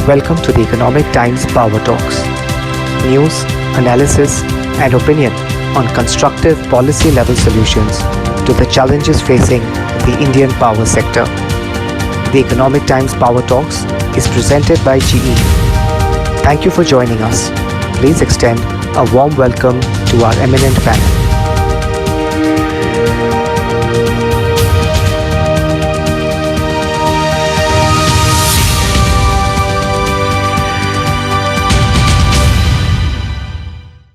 Welcome to the Economic Times Power Talks. News, analysis, and opinion on constructive policy level solutions to the challenges facing the Indian power sector. The Economic Times Power Talks is presented by GE. Thank you for joining us. Please extend a warm welcome to our eminent panel.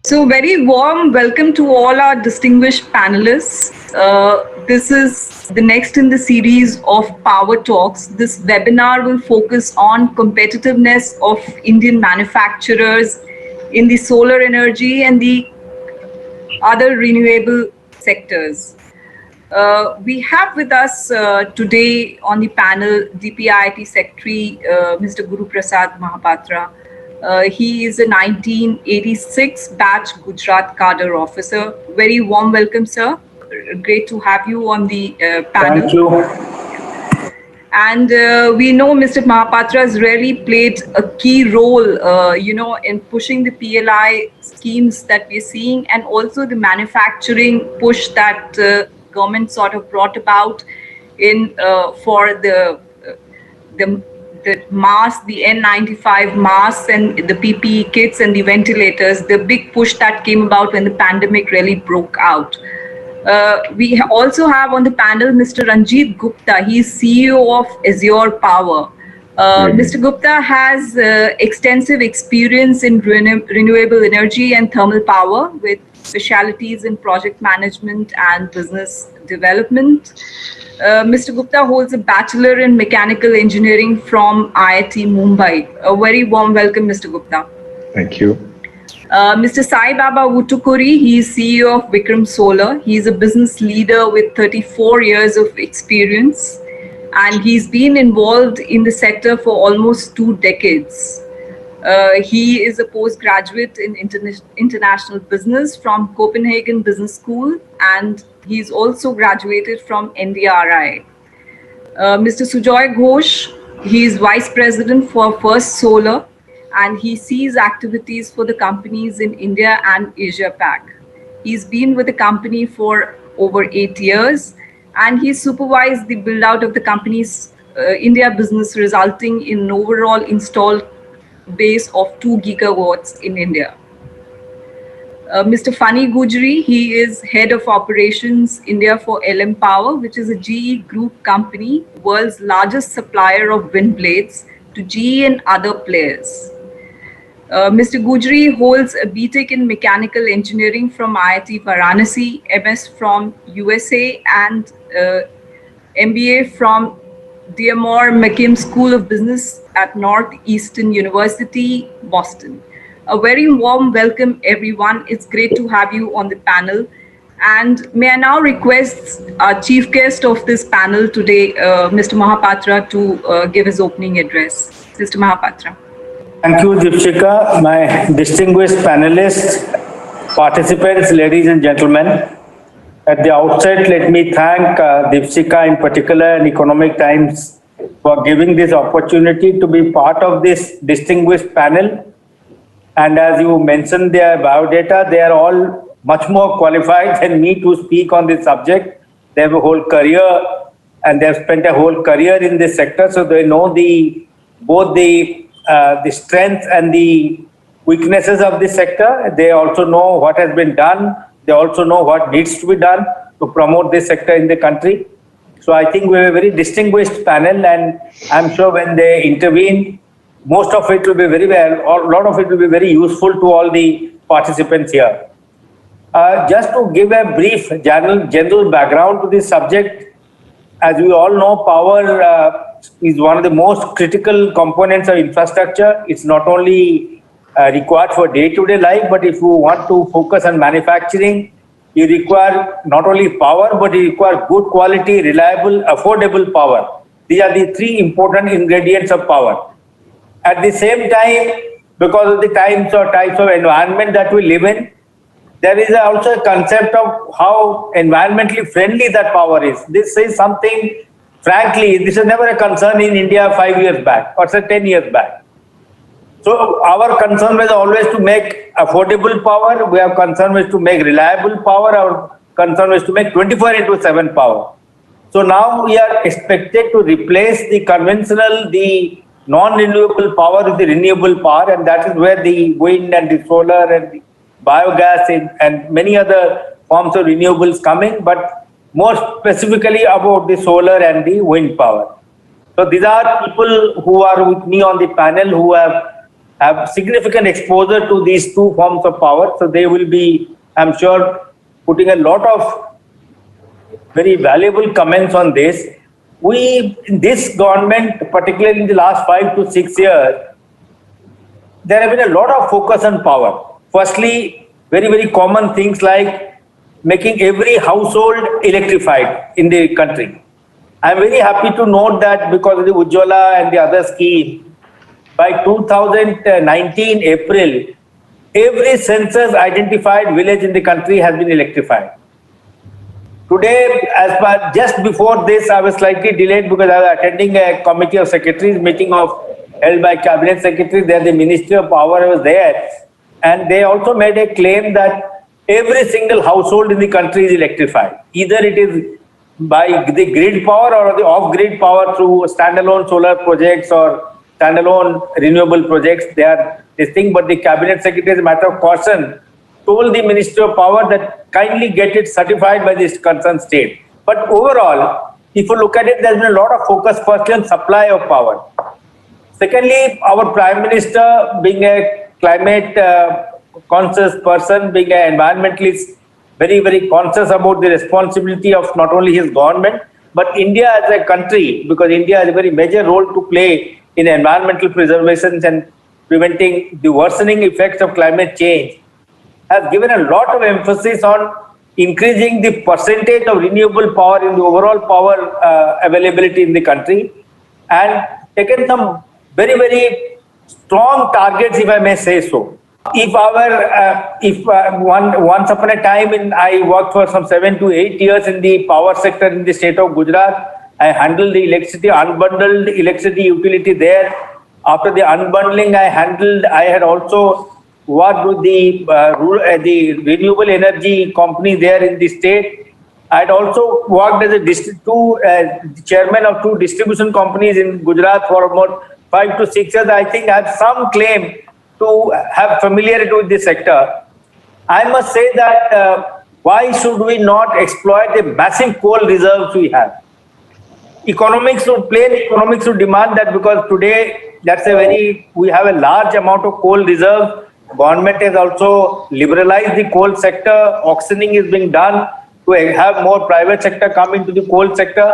So, very warm welcome to all our distinguished panelists. This is the next in the series of Power Talks. This webinar will focus on competitiveness of Indian manufacturers in the solar energy and the other renewable sectors. We have with us today on the panel DPIIT Secretary Mr. Guru Prasad Mahapatra. He is a 1986 batch Gujarat cadre officer. Very warm welcome, sir. Great to have you on the panel. Thank you. And we know Mr. Mahapatra has really played a key role, in pushing the PLI schemes that we're seeing, and also the manufacturing push that government sort of brought about in for the masks, the N95 masks and the PPE kits and the ventilators, the big push that came about when the pandemic really broke out. We also have on the panel Mr. Ranjit Gupta. He is CEO of Azure Power. Mr. Gupta has extensive experience in renewable energy and thermal power with specialities in project management and business development. Mr. Gupta holds a Bachelor in Mechanical Engineering from IIT Mumbai. A very warm welcome, Mr. Gupta. Thank you. Mr. Sai Baba Wutukuri, he is CEO of Vikram Solar. He is a business leader with 34 years of experience, and he's been involved in the sector for almost 2 decades. He is a postgraduate in international business from Copenhagen Business School, and he's also graduated from NDRI. Mr. Sujoy Ghosh, he is Vice President for First Solar, and he sees activities for the companies in India and Asia Pac. He's been with the company for over 8 years, and he supervised the build out of the company's India business, resulting in an overall installed base of 2 gigawatts in India. Mr. Fani Gujri, he is Head of Operations India for LM Power, which is a GE Group company, world's largest supplier of wind blades to GE and other players. Mr. Gujri holds a BTech in Mechanical Engineering from IIT Varanasi, MS from USA, and MBA from Dearmore McKim School of Business at Northeastern University, Boston. A very warm welcome, everyone. It's great to have you on the panel. And may I now request our chief guest of this panel today, Mr. Mahapatra, to give his opening address. Mr. Mahapatra. Thank you, Deepshika. My distinguished panelists, participants, ladies and gentlemen. At the outset, let me thank Deepshika in particular and Economic Times for giving this opportunity to be part of this distinguished panel. And as you mentioned their biodata, they are all much more qualified than me to speak on this subject. They have a whole career and they have spent a whole career in this sector. So they know both the strength and the weaknesses of this sector. They also know what has been done. They also know what needs to be done to promote this sector in the country. So I think we have a very distinguished panel, and I'm sure when they intervene, most of it will be very well, or a lot of it will be very useful to all the participants here. Just to give a brief general background to this subject, as we all know, power is one of the most critical components of infrastructure. It's not only required for day-to-day life, but if you want to focus on manufacturing, you require not only power, but you require good quality, reliable, affordable power. These are the 3 important ingredients of power. At the same time, because of the types of environment that we live in, there is also a concept of how environmentally friendly that power is. This is something, frankly, this is never a concern in India 5 years back or say 10 years back. So our concern was always to make affordable power. We have concern was to make reliable power. Our concern was to make 24/7 power. So now we are expected to replace the conventional, the non-renewable power with the renewable power, and that is where the wind and the solar and the biogas and many other forms of renewables coming, but more specifically about the solar and the wind power. So these are people who are with me on the panel who have significant exposure to these two forms of power. So they will be, I'm sure, putting a lot of very valuable comments on this. This government, particularly in the last 5 to 6 years, there have been a lot of focus on power. Firstly, very, very common things like making every household electrified in the country. I'm very happy to note that because of the Ujjwala and the other scheme, by 2019 April, every census identified village in the country has been electrified. Today, just before this, I was slightly delayed because I was attending a committee of secretaries meeting held by cabinet secretary. There, the Ministry of Power was there, and they also made a claim that every single household in the country is electrified. Either it is by the grid power or the off-grid power through standalone solar projects or standalone renewable projects. They are this thing, but the cabinet secretary, as a matter of caution, told the Ministry of Power that kindly get it certified by this concerned state. But overall, if you look at it, there's been a lot of focus firstly on supply of power. Secondly, our Prime Minister, being a climate conscious person, being an environmentalist, very, very conscious about the responsibility of not only his government, but India as a country, because India has a very major role to play in environmental preservation and preventing the worsening effects of climate change, has given a lot of emphasis on increasing the percentage of renewable power in the overall power availability in the country, and taken some very, very strong targets, if I may say so. Once upon a time, I worked for some 7 to 8 years in the power sector in the state of Gujarat. I handled the electricity, unbundled electricity utility there. After the unbundling, I had also worked with the renewable energy company there in the state. I had also worked as a chairman of 2 distribution companies in Gujarat for about 5 to 6 years. I think I have some claim to have familiarity with this sector. I must say that why should we not exploit the massive coal reserves we have? Economics would demand that, because today we have a large amount of coal reserve. Government has also liberalized the coal sector. Auctioning is being done to have more private sector come into the coal sector.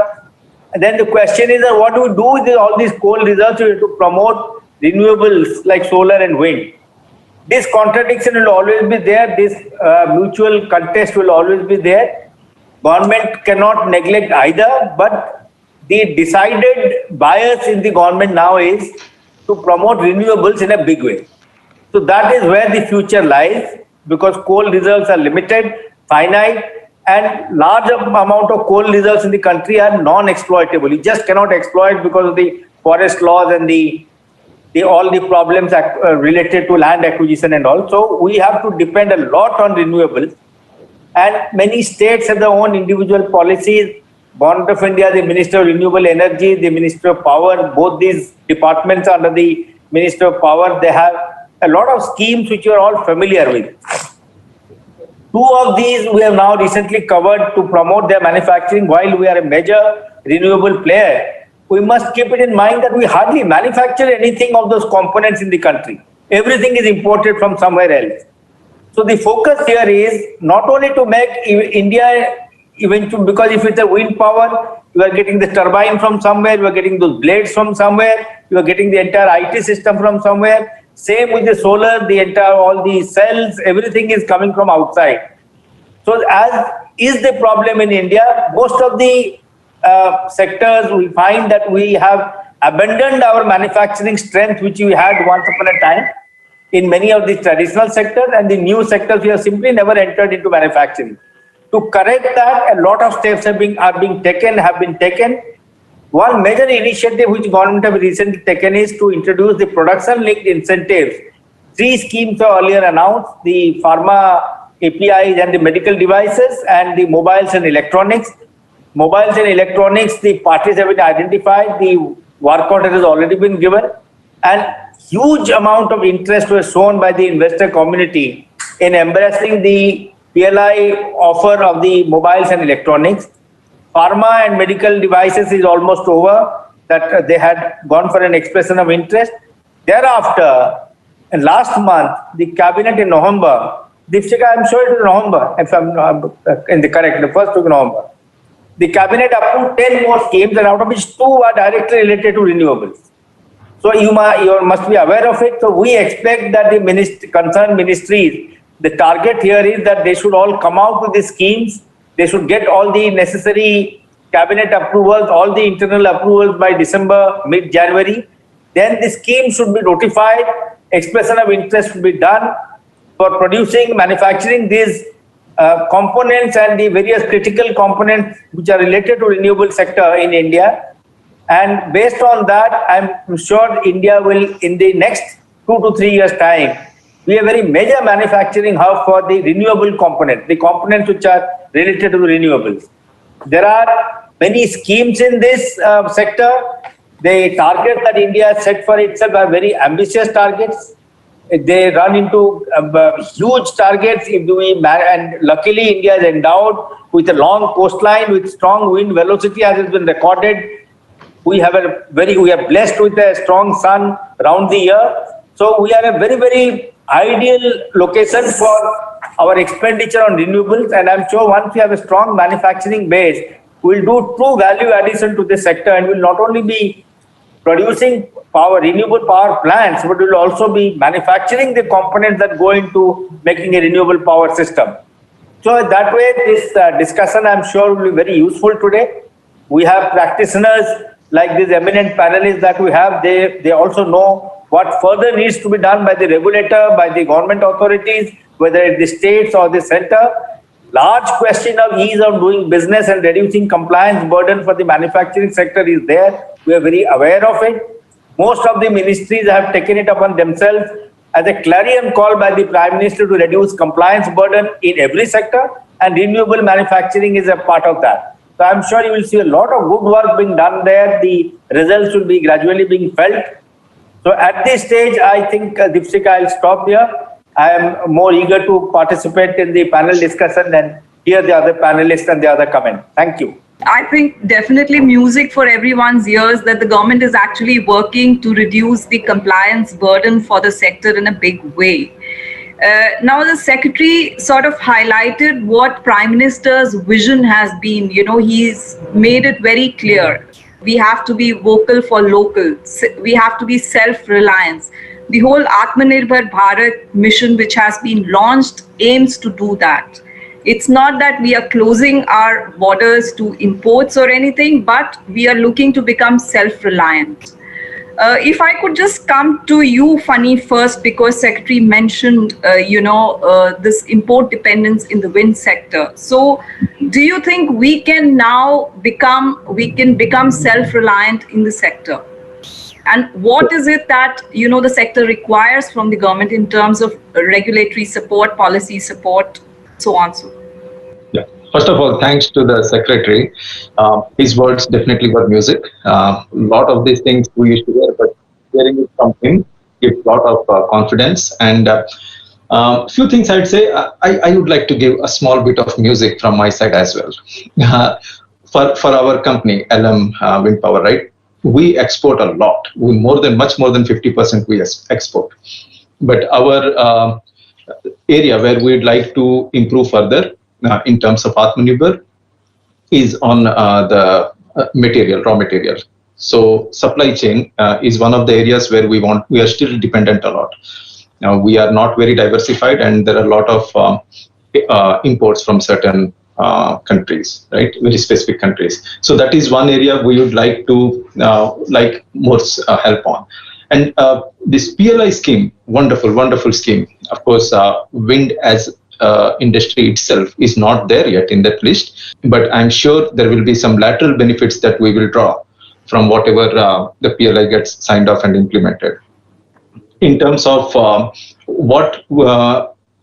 And then the question is that what do we do with all these coal reserves to promote renewables like solar and wind? This contradiction will always be there. This mutual contest will always be there. Government cannot neglect either, but the decided bias in the government now is to promote renewables in a big way. So that is where the future lies, because coal reserves are limited, finite, and large amount of coal reserves in the country are non-exploitable. You just cannot exploit because of the forest laws and all the problems related to land acquisition and all. So we have to depend a lot on renewables, and many states have their own individual policies. Government of India, the Minister of Renewable Energy, the Minister of Power, both these departments under the Minister of Power, they have a lot of schemes which you are all familiar with. 2 of these we have now recently covered to promote their manufacturing. While we are a major renewable player, we must keep it in mind that we hardly manufacture anything of those components in the country. Everything is imported from somewhere else. So the focus here is not only to make India eventually, because if it's a wind power, you are getting the turbine from somewhere, you are getting those blades from somewhere, you are getting the entire IT system from somewhere. Same with the solar, all the cells, everything is coming from outside. So as is the problem in India, most of the sectors we find that we have abandoned our manufacturing strength which we had once upon a time in many of the traditional sectors, and the new sectors we have simply never entered into manufacturing. To correct that, a lot of steps have been taken. one major initiative which government have recently taken is to introduce the production-linked incentives. 3 schemes were earlier announced: the pharma APIs and the medical devices, and the mobiles and electronics. Mobiles and electronics, the parties have been identified, the work order has already been given, and huge amount of interest was shown by the investor community in embracing the PLI offer of the mobiles and electronics. Pharma and medical devices is almost over, that they had gone for an expression of interest. Thereafter, last month, the cabinet in November, Deepshika, I'm sure it was November, if I'm in the correct, the first of November, the cabinet approved 10 more schemes, and out of which 2 are directly related to renewables. So you must be aware of it. So we expect that the concerned ministries, the target here is that they should all come out with the schemes. They should get all the necessary cabinet approvals, all the internal approvals by December, mid-January. Then the scheme should be notified, expression of interest should be done for producing, manufacturing these components and the various critical components which are related to renewable sector in India. And based on that, I'm sure India will, in the next 2 to 3 years' time, be a very major manufacturing hub for the renewable components, the components which are related to renewables. There are many schemes in this sector. The targets that India has set for itself are very ambitious targets. They run into huge targets. And luckily, India is endowed with a long coastline, with strong wind velocity, as has been recorded. We are blessed with a strong sun around the year. So we are a very, very ideal location for our expenditure on renewables. And I'm sure once we have a strong manufacturing base, we'll do true value addition to this sector, and will not only be producing renewable power plants, but will also be manufacturing the components that go into making a renewable power system. So that way, this discussion, I'm sure, will be very useful today. We have practitioners like these eminent panelists that we have. They also know what further needs to be done by the regulator, by the government authorities, whether it's the states or the center. Large question of ease of doing business and reducing compliance burden for the manufacturing sector is there. We are very aware of it. Most of the ministries have taken it upon themselves as a clarion call by the Prime Minister to reduce compliance burden in every sector, and renewable manufacturing is a part of that. So I'm sure you will see a lot of good work being done there. The results will be gradually being felt. So at this stage, I think, Deepshika, I'll stop here. I am more eager to participate in the panel discussion and hear the other panelists and the other comment. Thank you. I think definitely music for everyone's ears that the government is actually working to reduce the compliance burden for the sector in a big way. Now the secretary sort of highlighted what Prime Minister's vision has been. He's made it very clear. We have to be vocal for local. We have to be self-reliance. The whole Atmanirbhar Bharat mission, which has been launched, aims to do that. It's not that we are closing our borders to imports or anything, but we are looking to become self-reliant. If I could just come to you, Funny, first, because Secretary mentioned, this import dependence in the wind sector. So do you think we can now become self-reliant in the sector? And what is it that, the sector requires from the government in terms of regulatory support, policy support, so on, so forth? Yeah. First of all, thanks to the secretary. His words definitely were music. A lot of these things we used to hear, but hearing it from him gives a lot of confidence. And few things I'd say, I would like to give a small bit of music from my side as well. For our company, LM Wind Power, right? We export a lot. Much more than 50% we export. But our area where we'd like to improve further in terms of Atmanirbhar is on the raw material. So supply chain is one of the areas where we are still dependent a lot. Now we are not very diversified, and there are a lot of imports from certain countries, right? Very specific countries. So that is one area we would like to more help on. And this PLI scheme, wonderful scheme. Of course, wind as industry itself is not there yet in that list, but I'm sure there will be some lateral benefits that we will draw from whatever the PLI gets signed off and implemented. In terms of what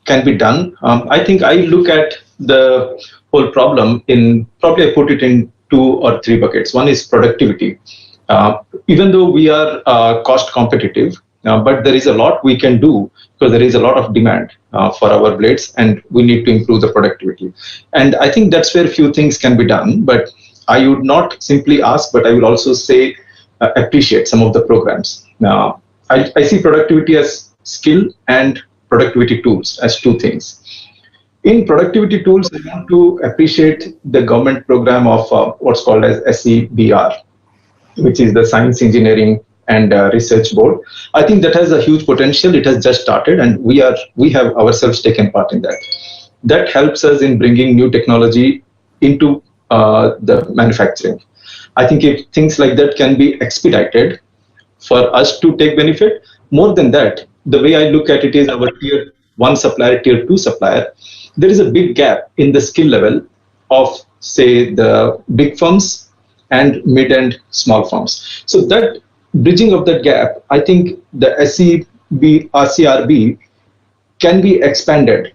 can be done, I think I look at the whole problem in, probably I put it in 2 or 3 buckets. One is productivity. Even though we are cost competitive, but there is a lot we can do because there is a lot of demand for our blades and we need to improve the productivity. And I think that's where few things can be done, but I would not simply ask, but I will also say appreciate some of the programs. Now, I see productivity as skill and productivity tools as 2 things. In productivity tools, I want to appreciate the government program of what's called as SEBR, which is the Science, Engineering and Research Board. I think that has a huge potential. It has just started, and we have ourselves taken part in that. That helps us in bringing new technology into the manufacturing. I think if things like that can be expedited for us to take benefit, more than that, the way I look at it is our tier 1 supplier, tier 2 supplier, there is a big gap in the skill level of, say, the big firms and mid and small firms. So that bridging of that gap, I think the RCRB can be expanded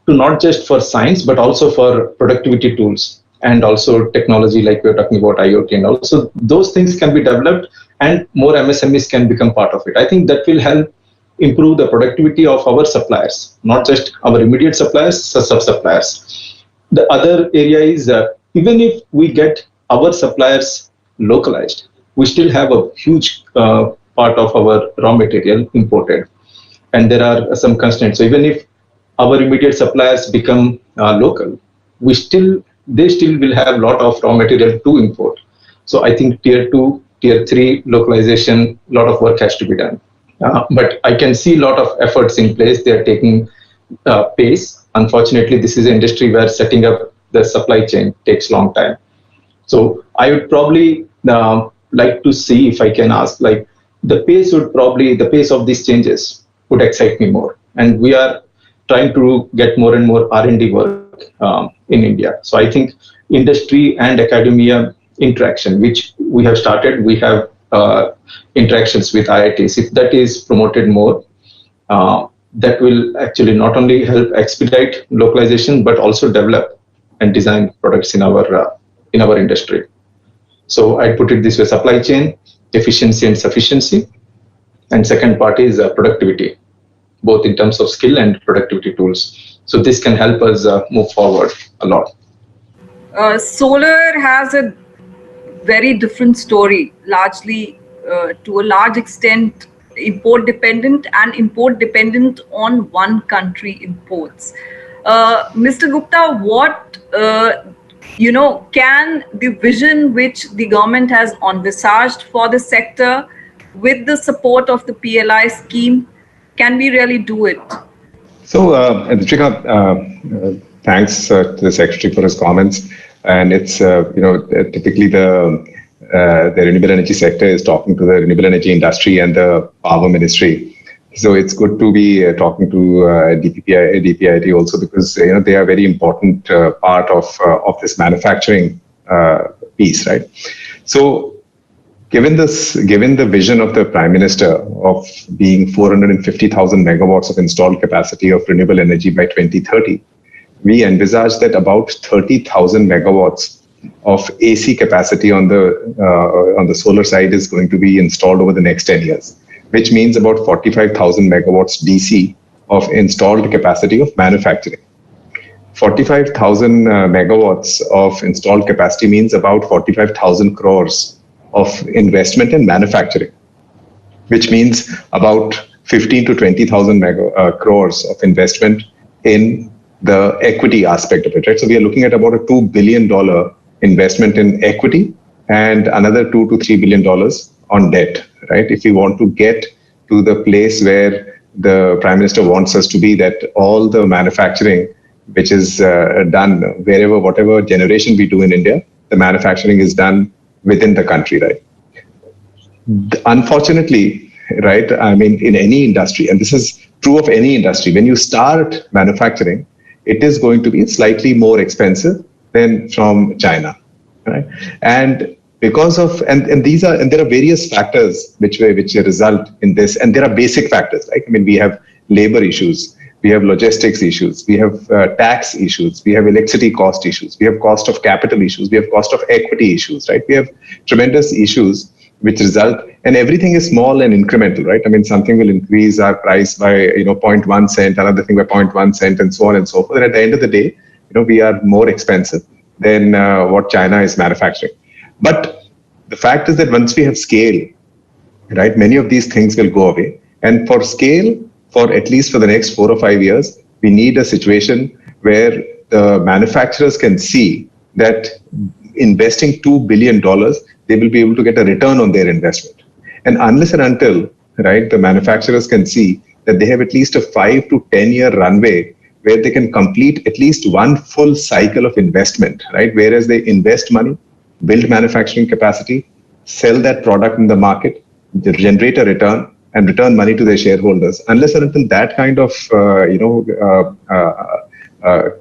to not just for science, but also for productivity tools and also technology like we're talking about IoT, and also those things can be developed and more MSMEs can become part of it. I think that will help improve the productivity of our suppliers, not just our immediate suppliers, sub-suppliers. The other area is even if we get our suppliers localized, we still have a huge part of our raw material imported. And there are some constraints. So even if our immediate suppliers become local, they still will have a lot of raw material to import. So I think tier 2, tier 3 localization, a lot of work has to be done. But I can see a lot of efforts in place. They are taking pace. Unfortunately, this is an industry where setting up the supply chain takes a long time. So I would probably like to see, if I can ask, like the pace of these changes would excite me more. And we are trying to get more and more R&D work in India. So I think industry and academia interaction, which we have started, we have interactions with IITs. If that is promoted more, that will actually not only help expedite localization, but also develop and design products in our industry. So I put it this way: supply chain, efficiency and sufficiency. And second part is productivity, both in terms of skill and productivity tools. So this can help us move forward a lot. Solar has a very different story, largely to a large extent import dependent on one country imports. Mr. Gupta, what can the vision which the government has envisaged for the sector with the support of the PLI scheme, can we really do it? So, Dipshika, thanks to the Secretary for his comments. And it's, typically the renewable energy sector is talking to the renewable energy industry and the power ministry. So it's good to be talking to DPIIT also, because they are a very important part of this manufacturing piece, right? So given the vision of the Prime Minister of being 450,000 megawatts of installed capacity of renewable energy by 2030, we envisage that about 30,000 megawatts of AC capacity on the solar side is going to be installed over the next 10 years, which means about 45,000 megawatts DC of installed capacity of manufacturing. 45,000 megawatts of installed capacity means about 45,000 crores of investment in manufacturing, which means about 15 to 20,000 crores of investment in the equity aspect of it, right? So we are looking at about a $2 billion investment in equity and another $2 to $3 billion on debt, right? If we want to get to the place where the Prime Minister wants us to be, that all the manufacturing which is done wherever, whatever generation we do in India, the manufacturing is done within the country, right? Unfortunately, right, I mean, in any industry, and this is true of any industry, when you start manufacturing, it is going to be slightly more expensive than from China, right? And because of and these are and there are various factors which result in this, and there are basic factors, right? I mean, we have labor issues, we have logistics issues, we have tax issues, we have electricity cost issues, we have cost of capital issues, we have cost of equity issues, right? We have tremendous issues which result, and everything is small and incremental, right? I mean, something will increase our price by 0.1 cent, another thing by 0.1 cent, and so on and so forth. And at the end of the day, we are more expensive than what China is manufacturing. But the fact is that once we have scale, right, many of these things will go away. And for scale, for at least for the next 4 or 5 years, we need a situation where the manufacturers can see that investing $2 billion, they will be able to get a return on their investment. And unless and until, right, the manufacturers can see that they have at least a 5 to 10 year runway where they can complete at least one full cycle of investment, right? Whereas they invest money, build manufacturing capacity, sell that product in the market, generate a return, and return money to their shareholders. Unless and until that kind of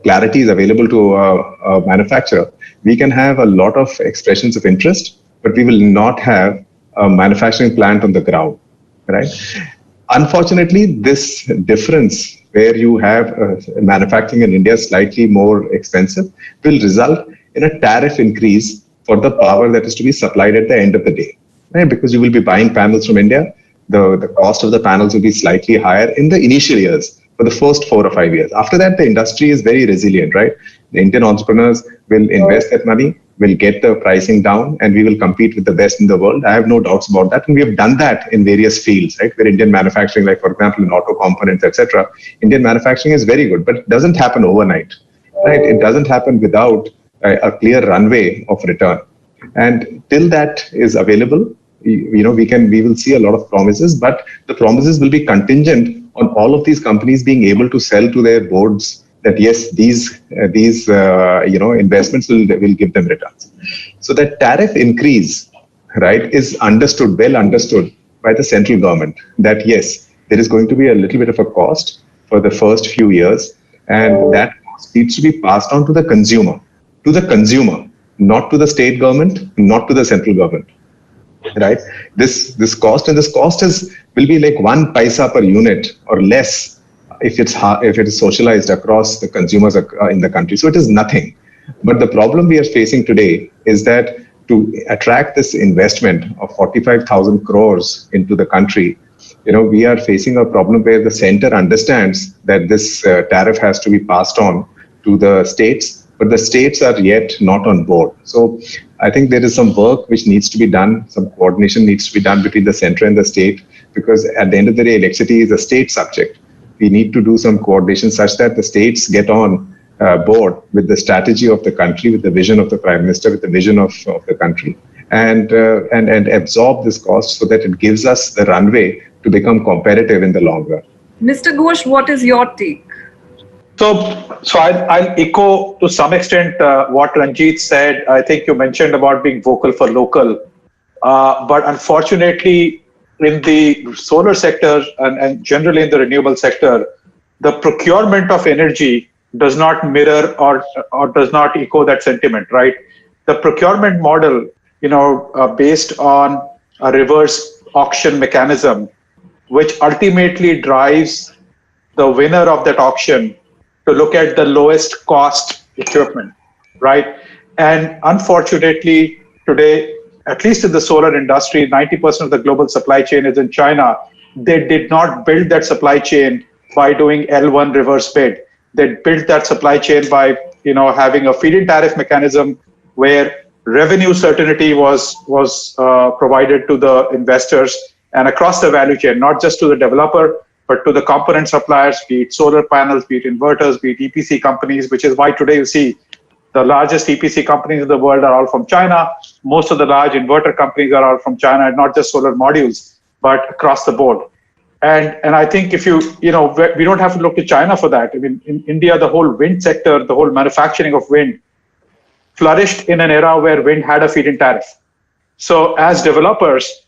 clarity is available to a manufacturer, we can have a lot of expressions of interest, but we will not have a manufacturing plant on the ground, right? Unfortunately, this difference where you have manufacturing in India slightly more expensive will result in a tariff increase for the power that is to be supplied at the end of the day, right? Because you will be buying panels from India, the cost of the panels will be slightly higher in the initial years, for the first 4 or 5 years. After that, the industry is very resilient, right? The Indian entrepreneurs will invest that money, will get the pricing down, and we will compete with the best in the world. I have no doubts about that. And we have done that in various fields, right? Where Indian manufacturing, like for example, in auto components, etc., Indian manufacturing is very good, but it doesn't happen overnight, right? It doesn't happen without a clear runway of return. And till that is available, we will see a lot of promises, but the promises will be contingent on all of these companies being able to sell to their boards that yes, these investments will give them returns. So that tariff increase, right, is well understood by the central government that yes, there is going to be a little bit of a cost for the first few years, and that cost needs to be passed on to the consumer, not to the state government, not to the central government. Right, this cost will be like 1 paisa per unit or less if it is socialized across the consumers in the country. So it is nothing. But the problem we are facing today is that to attract this investment of 45,000 crores into the country, we are facing a problem where the center understands that this tariff has to be passed on to the states, but the states are yet not on board. So I think there is some work which needs to be done, some coordination needs to be done between the center and the state, because at the end of the day, electricity is a state subject. We need to do some coordination such that the states get on board with the strategy of the country, with the vision of the Prime Minister, with the vision of the country, and absorb this cost so that it gives us the runway to become competitive in the long run. Mr. Ghosh, what is your take? So I'll echo to some extent what Ranjit said. I think you mentioned about being vocal for local, but unfortunately, in the solar sector and generally in the renewable sector, the procurement of energy does not mirror or does not echo that sentiment, right? The procurement model, based on a reverse auction mechanism, which ultimately drives the winner of that auction to look at the lowest cost equipment, right? And unfortunately, today, at least in the solar industry, 90% of the global supply chain is in China. They did not build that supply chain by doing L1 reverse bid. They built that supply chain by, having a feed-in tariff mechanism where revenue certainty was provided to the investors and across the value chain, not just to the developer, but to the component suppliers, be it solar panels, be it inverters, be it EPC companies, which is why today you see the largest EPC companies in the world are all from China. Most of the large inverter companies are all from China, and not just solar modules, but across the board. And I think if we don't have to look to China for that. I mean, in India, the whole wind sector, the whole manufacturing of wind flourished in an era where wind had a feed-in tariff. So as developers,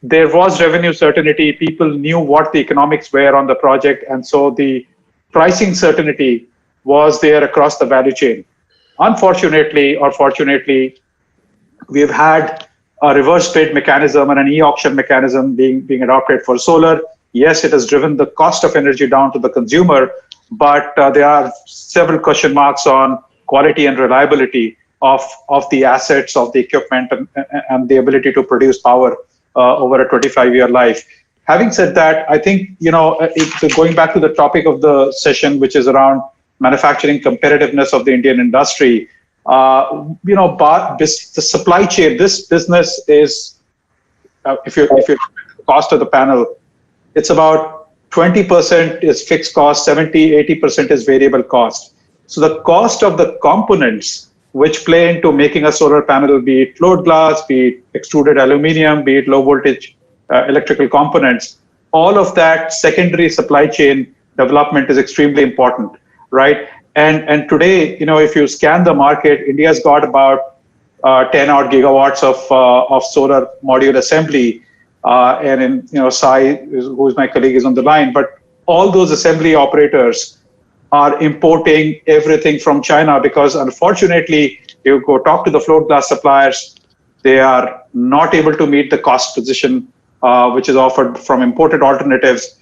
there was revenue certainty. People knew what the economics were on the project. And so the pricing certainty was there across the value chain. Unfortunately, or fortunately, We've had a reverse bid mechanism and an e-auction mechanism being adopted for solar. Yes, it has driven the cost of energy down to the consumer, but there are several question marks on quality and reliability of the assets, of the equipment, and the ability to produce power over a 25-year life. Having said that, I think, going back to the topic of the session, which is around manufacturing competitiveness of the Indian industry, the supply chain, this business is, if you look at the cost of the panel, it's about 20% is fixed cost, 70-80% is variable cost. So the cost of the components which play into making a solar panel, be it float glass, be it extruded aluminum, be it low voltage electrical components, all of that secondary supply chain development is extremely important, right? And today, if you scan the market, India's got about 10 odd gigawatts of solar module assembly. And in Sai, who's my colleague, is on the line. But all those assembly operators are importing everything from China because, unfortunately, you go talk to the float glass suppliers, they are not able to meet the cost position which is offered from imported alternatives.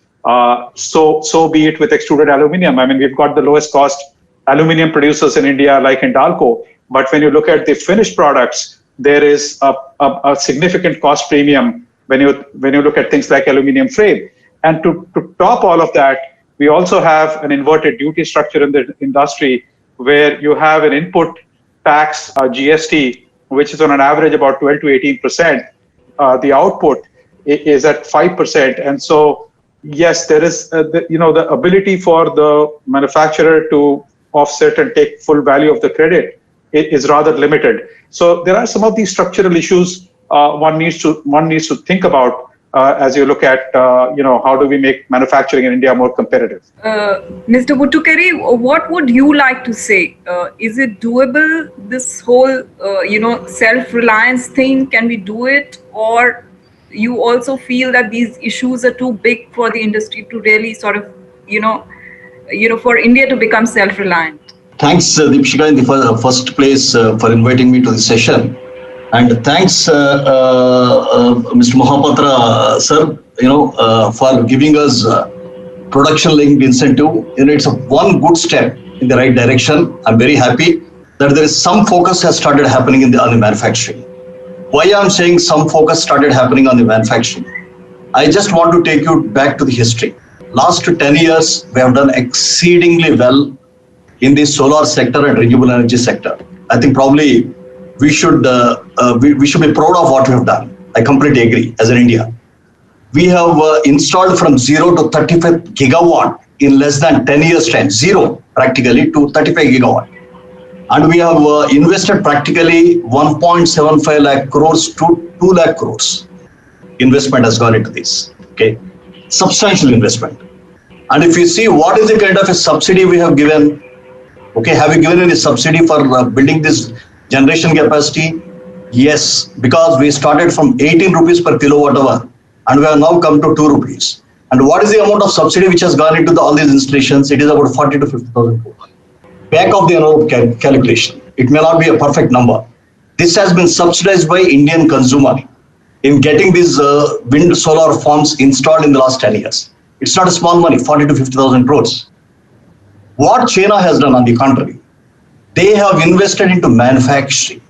So be it with extruded aluminum. I mean, we've got the lowest cost aluminum producers in India, like Hindalco. But when you look at the finished products, there is a significant cost premium when you look at things like aluminum frame. And to top all of that, we also have an inverted duty structure in the industry where you have an input tax, GST, which is on an average about 12 to 18%. The output is at 5%. And so, yes, there is the ability for the manufacturer to offset and take full value of the credit is rather limited. So there are some of these structural issues one needs to think about as you look at how do we make manufacturing in India more competitive. Mr. Wuttukuri, what would you like to say? Is it doable, this whole self-reliance thing? Can we do it, or you also feel that these issues are too big for the industry to really sort of for India to become self-reliant? Thanks, Deepshika, in the first place for inviting me to the session. And thanks, Mr. Mohapatra, sir, for giving us production-linked incentive. It's one good step in the right direction. I'm very happy that there is some focus has started happening on the manufacturing. Why I'm saying some focus started happening on the manufacturing? I just want to take you back to the history. Last 10 years, we have done exceedingly well in the solar sector and renewable energy sector. I think probably we should be proud of what we have done. I completely agree. As in India, we have installed from 0 to 35 gigawatt in less than 10 years time, 0 practically to 35 gigawatt. And we have invested practically 1.75 lakh crores to 2 lakh crores. Investment has gone into this. Okay, substantial investment. And if you see what is the kind of a subsidy we have given, okay, have we given any subsidy for building this generation capacity? Yes, because we started from 18 rupees per kilowatt hour and we have now come to 2 rupees. And what is the amount of subsidy which has gone into all these installations? It is about 40 to 50,000 crores. Back of the envelope calculation. It may not be a perfect number. This has been subsidized by Indian consumer in getting these wind solar farms installed in the last 10 years. It's not a small money, 40 to 50,000 crores. What China has done on the contrary, they have invested into manufacturing.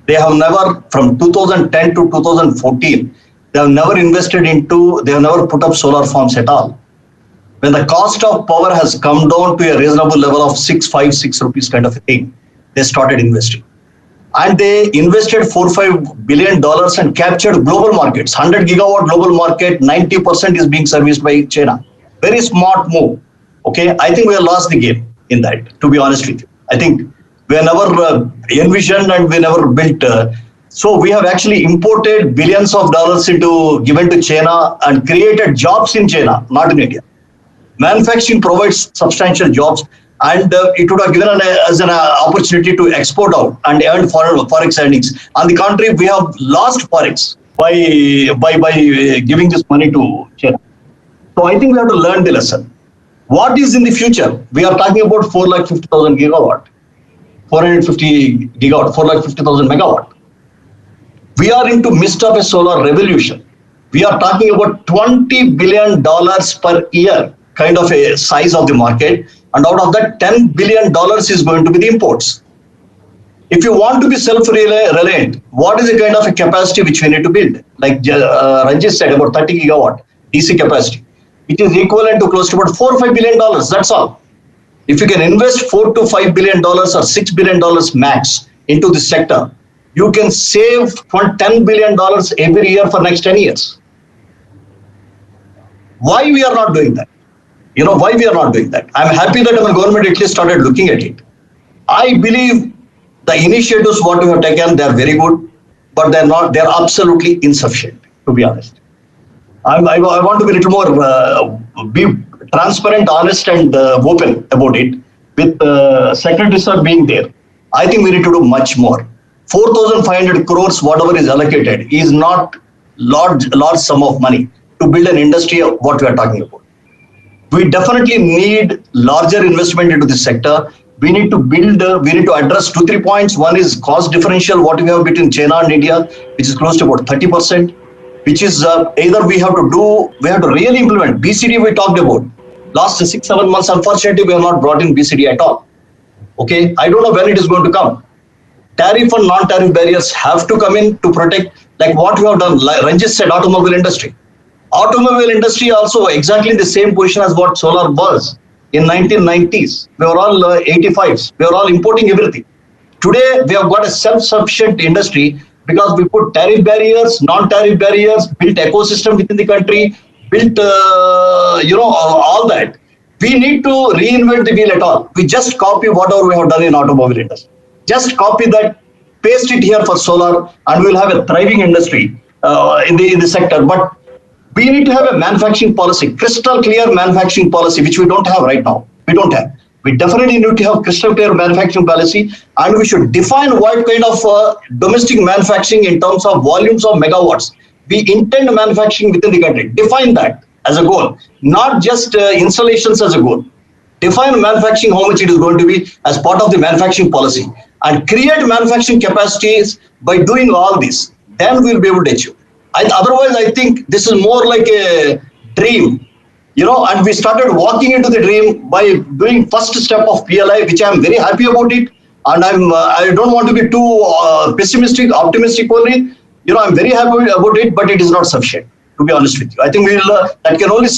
They have never, from 2010 to 2014, they have never put up solar farms at all. When the cost of power has come down to a reasonable level of 6 rupees kind of a thing, they started investing. And they invested $4-5 billion and captured global markets. 100 gigawatt global market, 90% is being serviced by China. Very smart move. Okay, I think we have lost the game in that, to be honest with you. I think we have never envisioned and we never built. So we have actually imported billions of dollars given to China and created jobs in China, not in India. Manufacturing provides substantial jobs, and it would have given us an opportunity to export out and earn forex earnings. On the contrary, we have lost forex by giving this money to China. So I think we have to learn the lesson. What is in the future? We are talking about 450,000 gigawatt, 450 gigawatt, 450,000 megawatt. We are into midst of a solar revolution. We are talking about $20 billion per year kind of a size of the market, and out of that $10 billion is going to be the imports. If you want to be self-reliant, what is the kind of a capacity which we need to build? Like Ranjit said, about 30 gigawatt DC capacity, which is equivalent to close to about $4 or $5 billion. That's all. If you can invest $4 to $5 billion or $6 billion max into this sector, you can save $10 billion every year for next 10 years. Why we are not doing that? Why we are not doing that? I'm happy that our government at least started looking at it. I believe the initiatives what we have taken, they are very good, but they're absolutely insufficient, to be honest. I want to be a little more, be transparent, honest, and open about it. With secretary sir being there, I think we need to do much more. 4,500 crores, whatever is allocated, is not large sum of money to build an industry of what we are talking about. We definitely need larger investment into this sector. We need to address 2-3 points. One is cost differential, what we have between China and India, which is close to about 30%, which is either we have to really implement. BCD we talked about. Last 6-7 months, unfortunately, we have not brought in BCD at all. Okay, I don't know when it is going to come. Tariff and non-tariff barriers have to come in to protect, like what we have done. Like Ranjit said, automobile industry. Automobile industry also exactly the same position as what solar was in 1990s. We were all 85s. We were all importing everything. Today, we have got a self-sufficient industry because we put tariff barriers, non-tariff barriers, built ecosystem within the country, built, all that. We need to reinvent the wheel at all. We just copy whatever we have done in automobile industry. Just copy that, paste it here for solar, and we'll have a thriving industry in the sector. But we need to have a manufacturing policy, crystal clear manufacturing policy, which we don't have right now. We don't have. We definitely need to have crystal clear manufacturing policy, and we should define what kind of domestic manufacturing in terms of volumes of megawatts we intend manufacturing within the country. Define that as a goal, not just installations as a goal. Define manufacturing, how much it is going to be as part of the manufacturing policy, and create manufacturing capacities by doing all this. Then we'll be able to achieve. Otherwise, I think this is more like a dream, and we started walking into the dream by doing first step of PLI, which I'm very happy about it. And I don't want to be too pessimistic, optimistic only. I'm very happy about it, but it is not sufficient, to be honest with you. I think that can only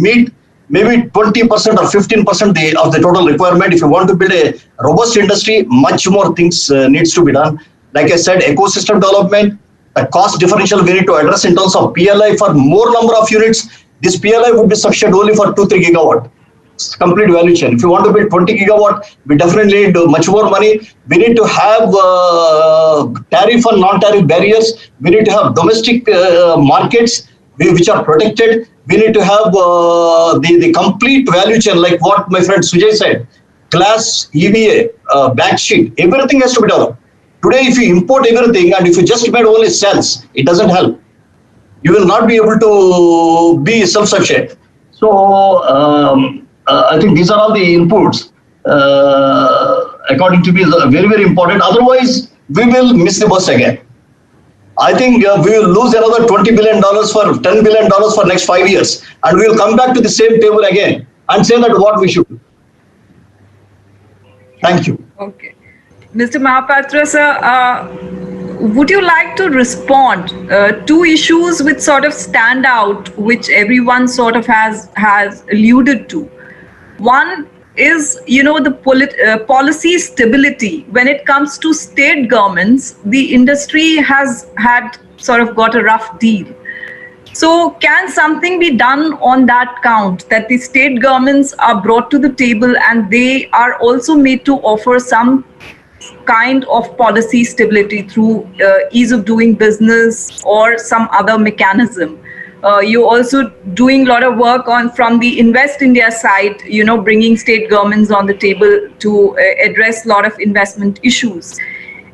meet maybe 20% or 15% of the total requirement. If you want to build a robust industry, much more things needs to be done. Like I said, ecosystem development, the cost differential we need to address in terms of PLI for more number of units. This PLI would be sufficient only for 2-3 gigawatt. It's complete value chain. If you want to build 20 gigawatt, we definitely need much more money. We need to have tariff and non-tariff barriers. We need to have domestic markets which are protected. We need to have the complete value chain, like what my friend Sujay said, glass, EVA, backsheet, everything has to be developed. Today, if you import everything and if you just made only cells, it doesn't help. You will not be able to be self-sufficient. So, I think these are all the inputs, according to me, is very, very important. Otherwise, we will miss the bus again. I think we will lose another $20 billion for $10 billion for next 5 years. And we will come back to the same table again and say that what we should do. Thank you. Okay. Mr. Mahapatra, sir, would you like to respond to issues which sort of stand out, which everyone sort of has alluded to? One is, the policy stability. When it comes to state governments, the industry has sort of got a rough deal. So can something be done on that count, that the state governments are brought to the table and they are also made to offer some kind of policy stability through ease of doing business or some other mechanism? You're also doing a lot of work from the Invest India side, bringing state governments on the table to address a lot of investment issues.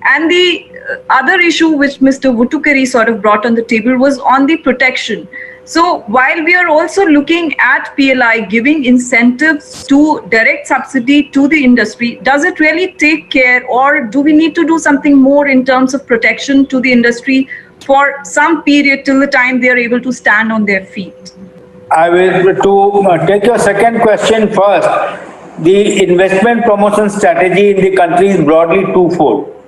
And the other issue which Mr. Vutukuri sort of brought on the table was on the protection. So while we are also looking at PLI giving incentives to direct subsidy to the industry, does it really take care, or do we need to do something more in terms of protection to the industry for some period till the time they are able to stand on their feet? I will to take your second question first. The investment promotion strategy in the country is broadly twofold.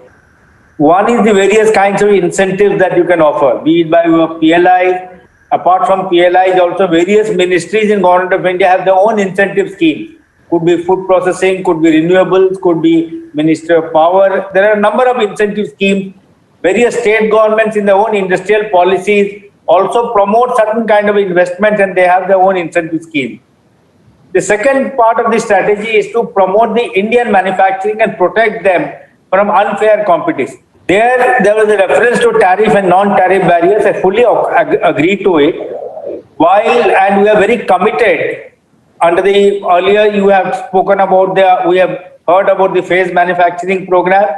One is the various kinds of incentives that you can offer, be it by your PLI. Apart from PLIs, also various ministries in Government of India have their own incentive schemes. Could be food processing, could be renewables, could be Ministry of Power. There are a number of incentive schemes. Various state governments in their own industrial policies also promote certain kind of investments, and they have their own incentive schemes. The second part of the strategy is to promote the Indian manufacturing and protect them from unfair competition. There was a reference to tariff and non-tariff barriers. I fully agree to it. And we are very committed. Under the earlier, you have spoken about we have heard about the phased manufacturing program.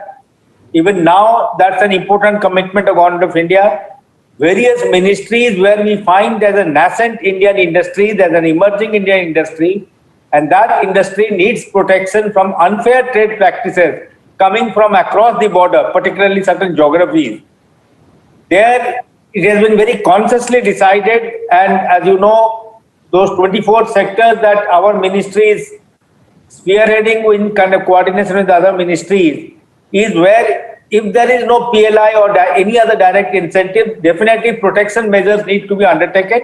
Even now, that's an important commitment of Government of India. Various ministries where we find there's a nascent Indian industry, there's an emerging Indian industry, and that industry needs protection from unfair trade practices coming from across the border, particularly certain geographies. There, it has been very consciously decided, and as you know, those 24 sectors that our ministry is spearheading in kind of coordination with other ministries is where if there is no PLI or any other direct incentive, definitely protection measures need to be undertaken.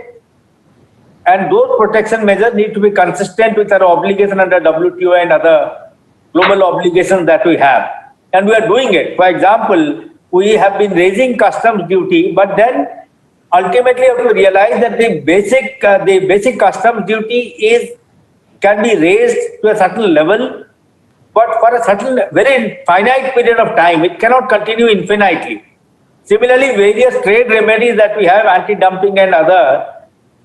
And those protection measures need to be consistent with our obligation under WTO and other global obligations that we have. And we are doing it. For example, we have been raising customs duty, but then ultimately you have to realize that the basic customs duty can be raised to a certain level, but for a certain very finite period of time. It cannot continue infinitely. Similarly, various trade remedies that we have, anti-dumping and other,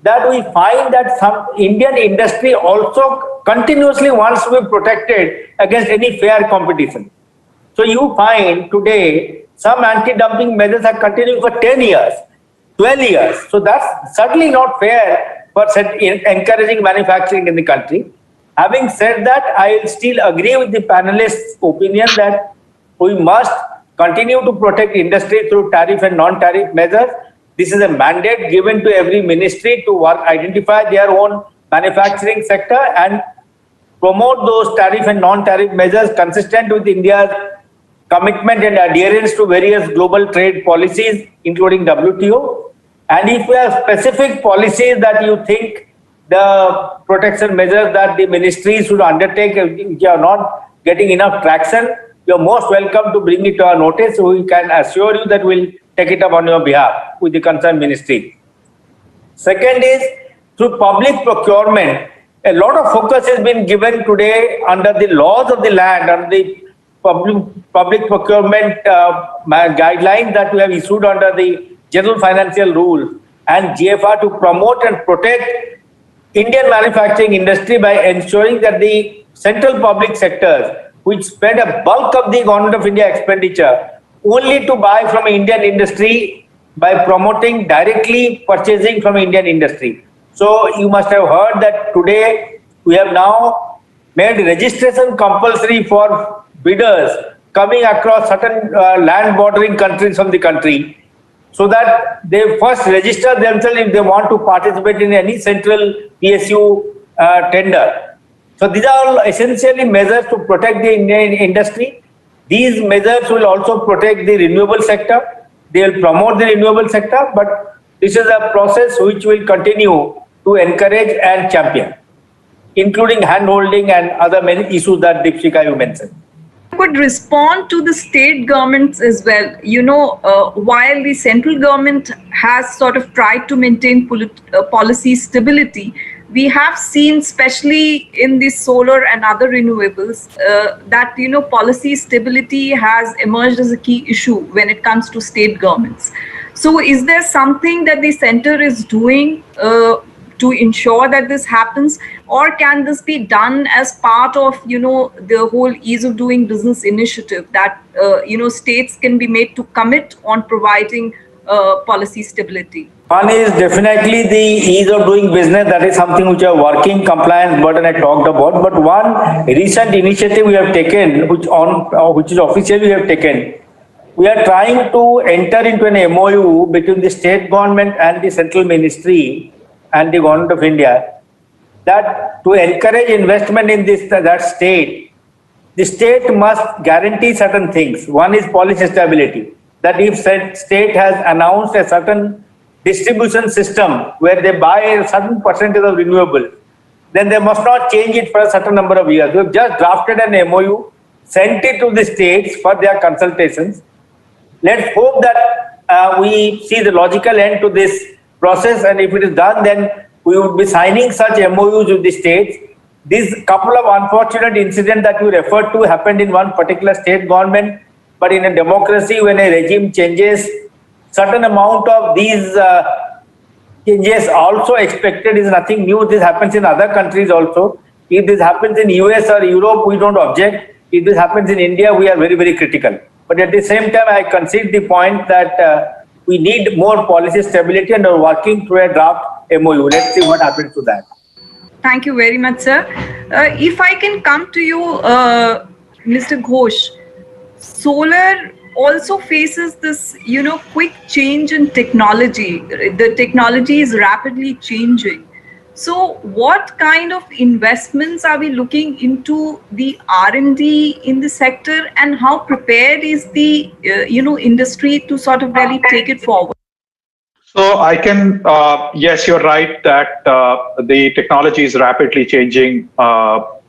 that we find that some Indian industry also continuously wants to be protected against any fair competition. So you find today some anti-dumping measures are continuing for 10 years, 12 years. So that's certainly not fair for encouraging manufacturing in the country. Having said that, I still agree with the panelists' opinion that we must continue to protect industry through tariff and non-tariff measures. This is a mandate given to every ministry to identify their own manufacturing sector and promote those tariff and non-tariff measures consistent with India's commitment and adherence to various global trade policies, including WTO. And if we have specific policies that you think the protection measures that the ministries should undertake, which are not getting enough traction, you're most welcome to bring it to our notice. So we can assure you that we'll take it up on your behalf with the concerned ministry. Second is through public procurement. A lot of focus has been given today under the laws of the land, under the public procurement guidelines that we have issued under the General Financial Rules and GFR to promote and protect Indian manufacturing industry by ensuring that the central public sectors, which spend a bulk of the Government of India expenditure, only to buy from Indian industry by promoting directly purchasing from Indian industry. So you must have heard that today we have now made registration compulsory for bidders coming across certain land bordering countries from the country, so that they first register themselves if they want to participate in any central PSU tender. So these are all essentially measures to protect the Indian industry. These measures will also protect the renewable sector. They will promote the renewable sector, but this is a process which will continue to encourage and champion, including hand-holding and other many issues that Deepshika you mentioned. Could respond to the state governments as well. While the central government has sort of tried to maintain policy stability, we have seen, especially in the solar and other renewables, that policy stability has emerged as a key issue when it comes to state governments. So is there something that the center is doing to ensure that this happens, or can this be done as part of the whole ease of doing business initiative that states can be made to commit on providing policy stability? One is definitely the ease of doing business. That is something which a working compliance burden I talked about. But one recent initiative we have taken, which is officially we have taken, we are trying to enter into an MOU between the state government and the central ministry and the government of India, that to encourage investment in that state, the state must guarantee certain things. One is policy stability. That if state has announced a certain distribution system where they buy a certain percentage of renewable, then they must not change it for a certain number of years. We have just drafted an MOU, sent it to the states for their consultations. Let's hope that we see the logical end to this process, and if it is done, then we would be signing such MOUs with the states. These couple of unfortunate incidents that you referred to happened in one particular state government, but in a democracy, when a regime changes, certain amount of these changes also expected, is nothing new. This happens in other countries also. If this happens in US or Europe, we don't object. If this happens in India, we are very, very critical. But at the same time, I concede the point that we need more policy stability and are working through a draft MOU. Let's see what happens to that. Thank you very much, sir. If I can come to you, Mr. Ghosh, solar also faces this, quick change in technology. The technology is rapidly changing. So what kind of investments are we looking into the R&D in the sector, and how prepared is the, industry to sort of really take it forward? So I can, yes, you're right that the technology is rapidly changing.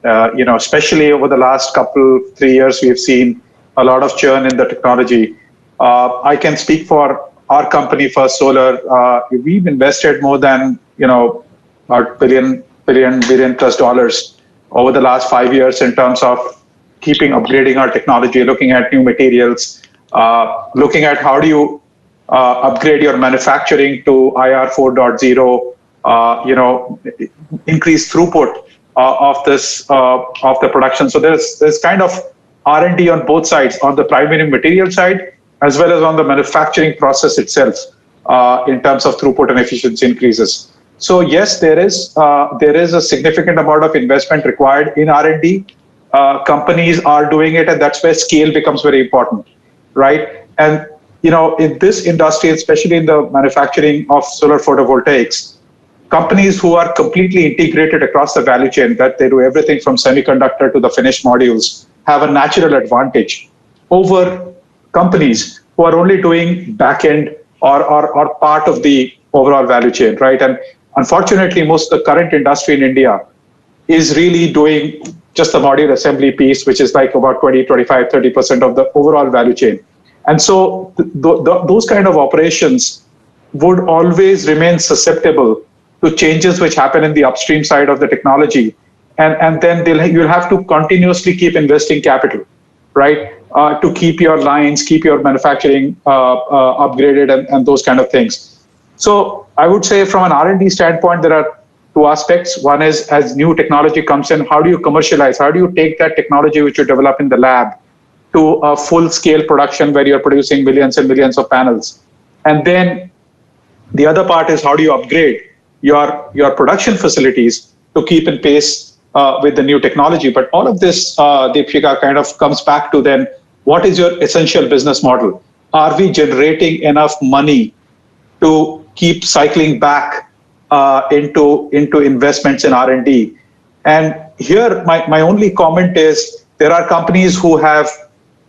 Especially over the last 3 years, we've seen a lot of churn in the technology. I can speak for our company, First Solar. We've invested more than about billion plus dollars over the last 5 years in terms of upgrading our technology, looking at new materials, looking at how do you upgrade your manufacturing to IR 4.0, increase throughput of the production. So there's kind of R&D on both sides, on the primary material side as well as on the manufacturing process itself, in terms of throughput and efficiency increases. So yes, there is a significant amount of investment required in R&D. Companies are doing it, and that's where scale becomes very important, right? And in this industry, especially in the manufacturing of solar photovoltaics, companies who are completely integrated across the value chain, that they do everything from semiconductor to the finished modules, have a natural advantage over companies who are only doing back end or part of the overall value chain, right? And unfortunately, most of the current industry in India is really doing just the module assembly piece, which is like about 20, 25, 30% of the overall value chain. And so those kind of operations would always remain susceptible to changes which happen in the upstream side of the technology. And then you'll have to continuously keep investing capital, right? To keep your lines, keep your manufacturing upgraded and those kind of things. So I would say from an R&D standpoint, there are two aspects. One is, as new technology comes in, how do you commercialize? How do you take that technology which you develop in the lab to a full-scale production where you're producing millions and millions of panels? And then the other part is, how do you upgrade your production facilities to keep in pace with the new technology? But all of this, Deepshika, kind of comes back to then, what is your essential business model? Are we generating enough money to keep cycling back into investments in R&D? And here, my only comment is, there are companies who have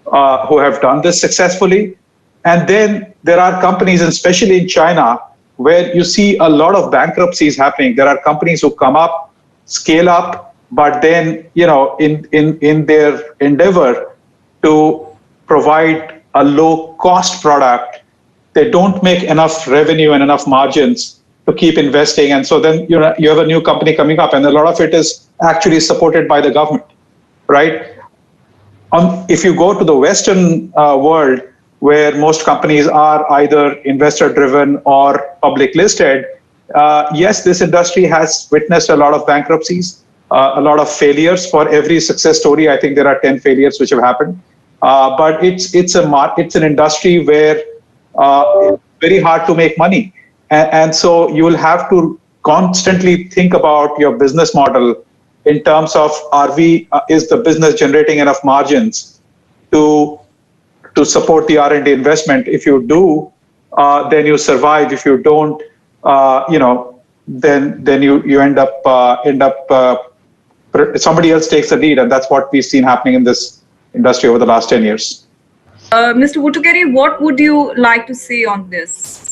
done this successfully, and then there are companies, and especially in China, where you see a lot of bankruptcies happening. There are companies who come up, scale up, but then in their endeavor to provide a low cost product, they don't make enough revenue and enough margins to keep investing. And so then you have a new company coming up, and a lot of it is actually supported by the government, right? If you go to the Western world, where most companies are either investor driven or public listed, yes, this industry has witnessed a lot of bankruptcies, a lot of failures. For every success story, I think there are 10 failures which have happened. But it's an industry where very hard to make money. And so you will have to constantly think about your business model in terms of is the business generating enough margins to support the R&D investment? If you do, then you survive. If you don't, then you end up somebody else takes the lead, and that's what we've seen happening in this industry over the last 10 years. Mr. Wuttukuri, what would you like to say on this?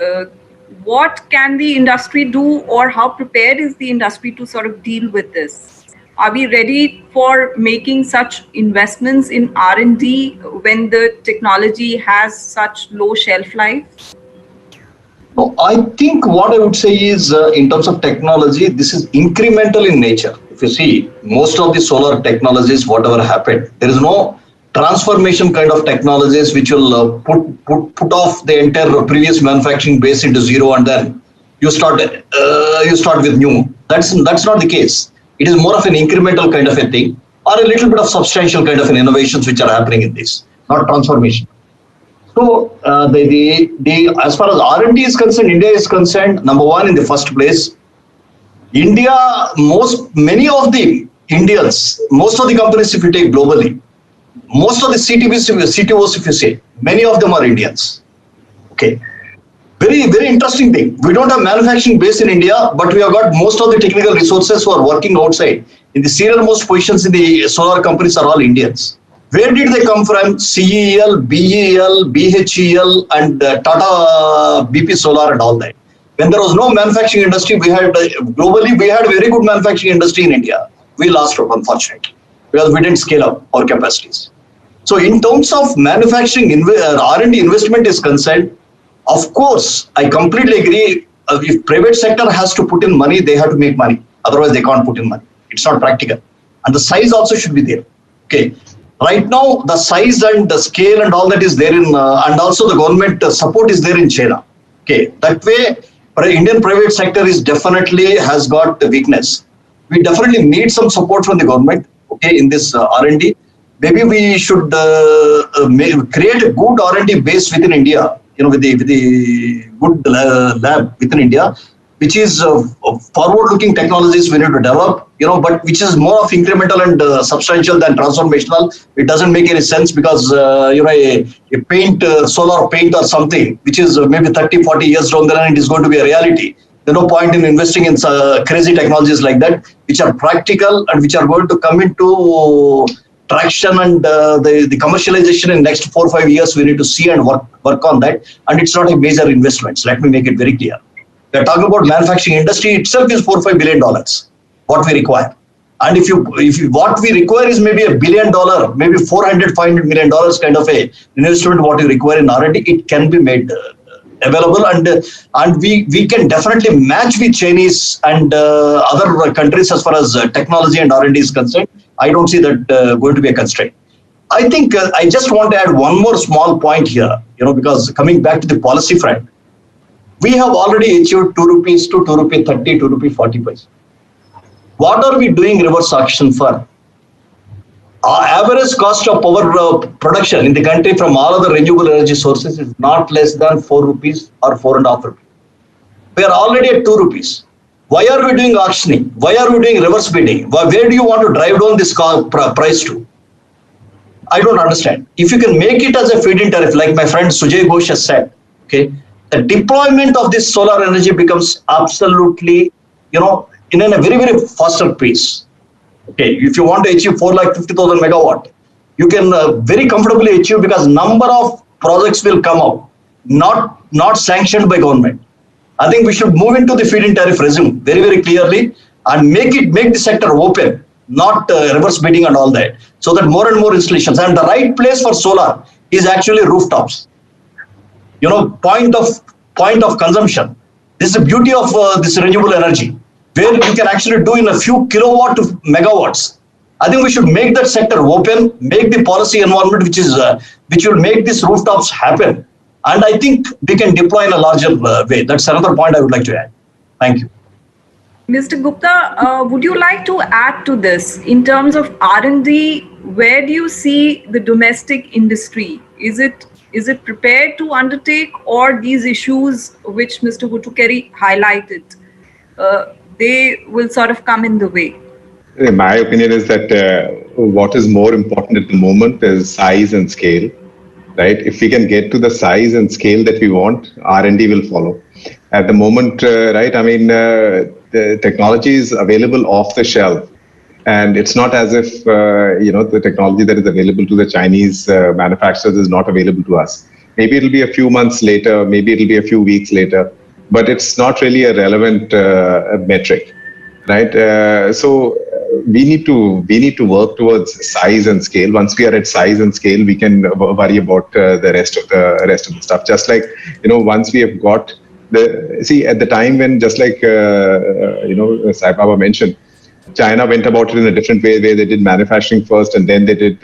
What can the industry do, or how prepared is the industry to sort of deal with this? Are we ready for making such investments in R&D when the technology has such low shelf life? No, I think what I would say is in terms of technology, this is incremental in nature. If you see, most of the solar technologies, whatever happened, there is no transformation kind of technologies which will put off the entire previous manufacturing base into zero and then you start with new. That's not the case. It is more of an incremental kind of a thing, or a little bit of substantial kind of an innovations which are happening in this, not transformation. So as far as R&D is concerned, India is concerned, number one in the first place. India, many of the Indians, most of the companies if you take globally, most of the CTOs if you say, many of them are Indians. Okay. Very, very interesting thing. We don't have manufacturing base in India, but we have got most of the technical resources who are working outside. In the serial most positions in the solar companies are all Indians. Where did they come from? CEL, BEL, BHEL, and Tata BP Solar and all that. When there was no manufacturing industry, globally we had a very good manufacturing industry in India. We lost it, unfortunately, because we didn't scale up our capacities. So in terms of manufacturing R&D investment is concerned, of course, I completely agree. If private sector has to put in money, they have to make money. Otherwise, they can't put in money. It's not practical. And the size also should be there. Okay. Right now, the size and the scale and all that is there and also the government support is there in China. Okay. That way, Indian private sector has got the weakness. We definitely need some support from the government. Okay, in this R&D. Maybe we should create a good R&D base within India. With the good lab within India, which is forward-looking technologies we need to develop, but which is more of incremental and substantial than transformational. It doesn't make any sense because, a solar paint or something, which is maybe 30, 40 years down the line, it is going to be a reality. There's no point in investing in crazy technologies like that, which are practical and which are going to come into traction and the commercialization in next 4 or 5 years. We need to see and work on that, and it's not a major investment. Let me make it very clear. We are talking about manufacturing industry itself is $4 or $5 billion what we require, and if what we require is maybe $1 billion, maybe $400-500 million kind of a investment what we require in R&D, it can be made available, and we can definitely match with Chinese and other countries as far as technology and R&D is concerned. I don't see that going to be a constraint. I think I just want to add one more small point here, because coming back to the policy front, we have already achieved 2 rupees to 2 rupee 30, 2 rupee 40 paise. What are we doing reverse auction for? Our average cost of power production in the country from all other renewable energy sources is not less than 4 rupees or 4.5 rupees. We are already at 2 rupees. Why are we doing auctioning? Why are we doing reverse bidding? Where do you want to drive down this price to? I don't understand. If you can make it as a feed-in tariff, like my friend Sujay Ghosh has said, okay, the deployment of this solar energy becomes absolutely, in a very, very faster pace. Okay, if you want to achieve 450,000 megawatt, you can very comfortably achieve because number of projects will come out, not sanctioned by government. I think we should move into the feed-in tariff regime very, very clearly and make the sector open, not reverse bidding and all that, so that more and more installations. And the right place for solar is actually rooftops. Point of consumption. This is the beauty of this renewable energy, where you can actually do in a few kilowatt to megawatts. I think we should make that sector open, make the policy environment which will make these rooftops happen. And I think we can deploy in a larger way. That's another point I would like to add. Thank you. Mr. Gupta, would you like to add to this in terms of R&D? where do you see the domestic industry? Is it prepared to undertake, or these issues which Mr. Hutukeri highlighted, they will sort of come in the way? My opinion is that what is more important at the moment is size and scale, right? If we can get to the size and scale that we want, R&D will follow. At the moment, right, I mean, the technology is available off the shelf. And it's not as if, the technology that is available to the Chinese manufacturers is not available to us. Maybe it'll be a few months later, maybe it'll be a few weeks later, but it's not really a relevant metric, right? So we need to work towards size and scale. Once we are at size and scale, we can worry about the rest of the stuff. Just like, once we have got at the time when, just like, Sai Baba mentioned, China went about it in a different way, where they did manufacturing first and then they did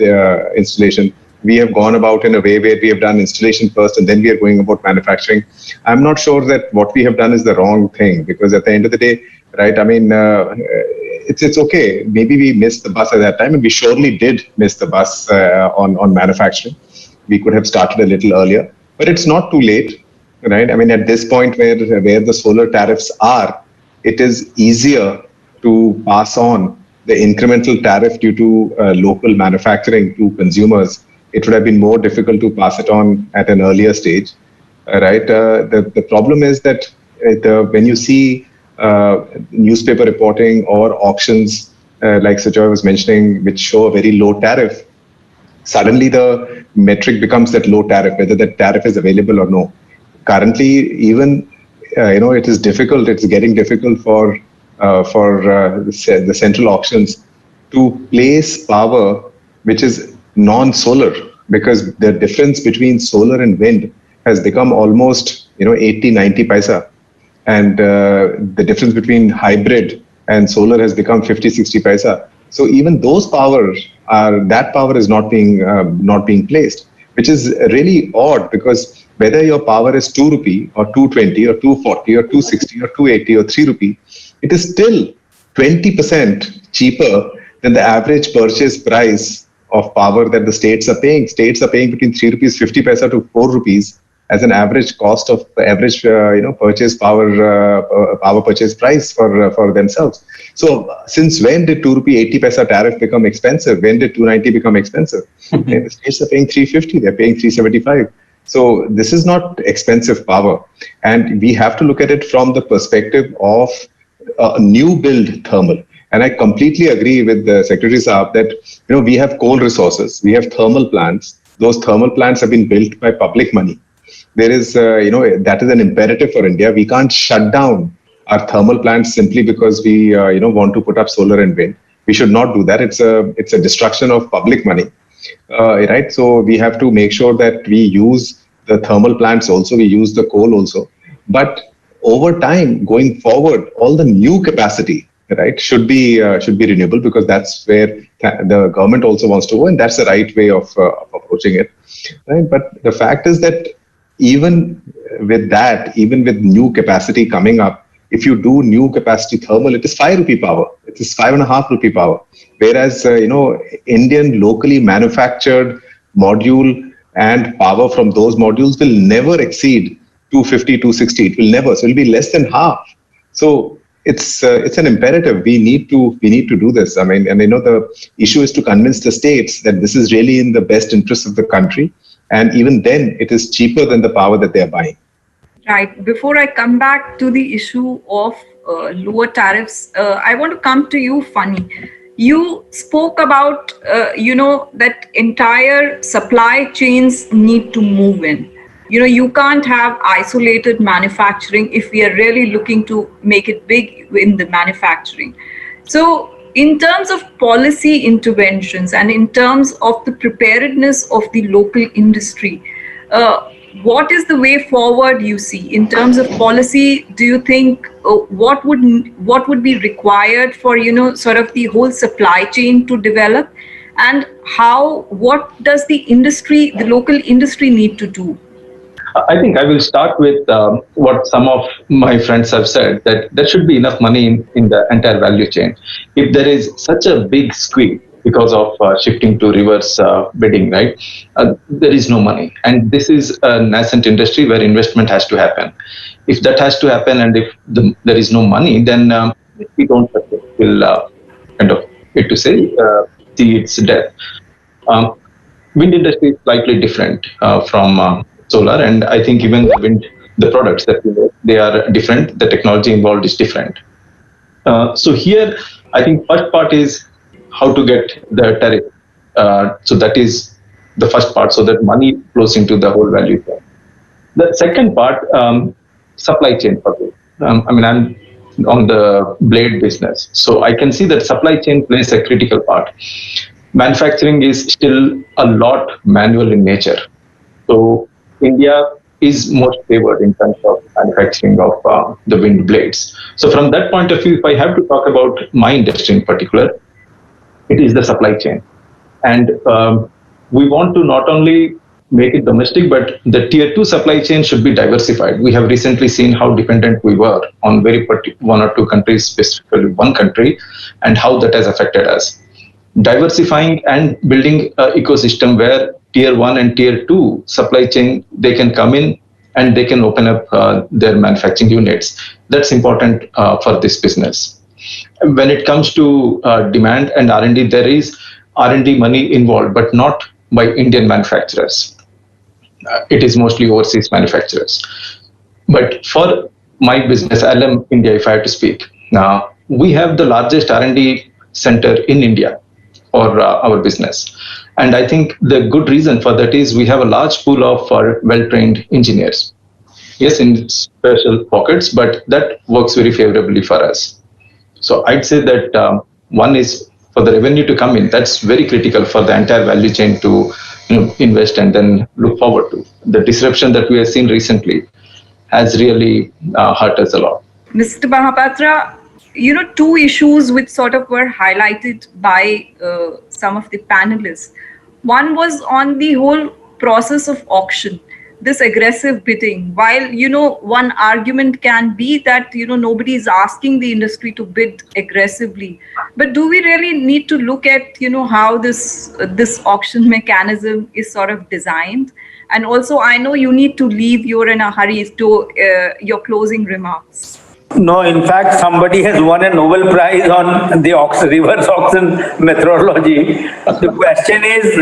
installation. We have gone about in a way where we have done installation first and then we are going about manufacturing. I'm not sure that what we have done is the wrong thing, because at the end of the day, right, I mean, it's okay. Maybe we missed the bus at that time, and we surely did miss the bus on manufacturing. We could have started a little earlier, but it's not too late, right? I mean, at this point where the solar tariffs are, it is easier to pass on the incremental tariff due to local manufacturing to consumers. It would have been more difficult to pass it on at an earlier stage, right? The problem is that when you see newspaper reporting or auctions, like Sujoy was mentioning, which show a very low tariff, suddenly the metric becomes that low tariff, whether that tariff is available or no. Currently, even it is difficult. It's getting difficult for the central auctions to place power which is non-solar, because the difference between solar and wind has become almost 80-90 paisa, and the difference between hybrid and solar has become 50-60 paisa. So even those that power is not being placed, which is really odd, because whether your power is 2 rupee or 220 or 240 or 260 or 280 or 3 rupee, it is still 20% cheaper than the average purchase price of power that the states are paying. States are paying between 3 rupees 50 paisa to 4 rupees as an average cost of average purchase power purchase price for themselves. So since when did 2 rupee 80 paisa tariff become expensive? When did 290 become expensive? The states are paying 350, they're paying 375. So this is not expensive power, and we have to look at it from the perspective of new build thermal. And I completely agree with the Secretary Saab that we have coal resources, we have thermal plants. Those thermal plants have been built by public money. There is that is an imperative for India. We can't shut down our thermal plants simply because we want to put up solar and wind. We should not do that. It's a destruction of public money, right? So we have to make sure that we use the thermal plants also, we use the coal also, but over time, going forward, all the new capacity, right, should be renewable, because that's where the government also wants to go, and that's the right way of approaching it, right? But the fact is that even with new capacity coming up, if you do new capacity thermal, it is 5 rupee power, it is 5.5 rupee power, whereas Indian locally manufactured module and power from those modules will never exceed 250, 260. It will never. So it will be less than half. So it's an imperative. We need to do this. I mean, and the issue is to convince the states that this is really in the best interest of the country, and even then, it is cheaper than the power that they are buying. Right. Before I come back to the issue of lower tariffs, I want to come to you, Funny. You spoke about that entire supply chains need to move in. You can't have isolated manufacturing if we are really looking to make it big in the manufacturing. So in terms of policy interventions and in terms of the preparedness of the local industry, what is the way forward you see in terms of policy? Do you think what would be required for sort of the whole supply chain to develop, and what does the local industry need to do? I think I will start with what some of my friends have said, that there should be enough money in the entire value chain. If there is such a big squeeze because of shifting to reverse bidding, right? There is no money. And this is a nascent industry where investment has to happen. If that has to happen and if there is no money, then we don't will kind of, it to say, see its death. Wind industry is slightly different from solar, and I think even the products that we make, they are different. The technology involved is different. So here, I think first part is how to get the tariff. So that is the first part, so that money flows into the whole value chain. The second part, supply chain for this. I'm on the blade business, so I can see that supply chain plays a critical part. Manufacturing is still a lot manual in nature. So India is most favored in terms of manufacturing of the wind blades. So from that point of view, if I have to talk about my industry in particular, it is the supply chain. And we want to not only make it domestic, but the tier 2 supply chain should be diversified. We have recently seen how dependent we were on one or two countries, specifically one country, and how that has affected us. Diversifying and building an ecosystem where tier 1 and tier 2 supply chain, they can come in and they can open up their manufacturing units. That's important for this business. When it comes to demand and R&D, there is R&D money involved, but not by Indian manufacturers. It is mostly overseas manufacturers. But for my business, LM India, if I have to speak, we have the largest R&D center in India for our business. And I think the good reason for that is we have a large pool of well-trained engineers. Yes, in special pockets, but that works very favorably for us. So I'd say that one is for the revenue to come in. That's very critical for the entire value chain to invest and then look forward to. The disruption that we have seen recently has really hurt us a lot. Mr. Mahapatra, two issues which sort of were highlighted by some of the panelists. One was on the whole process of auction, this aggressive bidding. While, one argument can be that, nobody is asking the industry to bid aggressively. But do we really need to look at, how this auction mechanism is sort of designed? And also, I know you need to leave, you're in a hurry, to your closing remarks. No, in fact, somebody has won a Nobel Prize on the reverse auction methodology. The question is,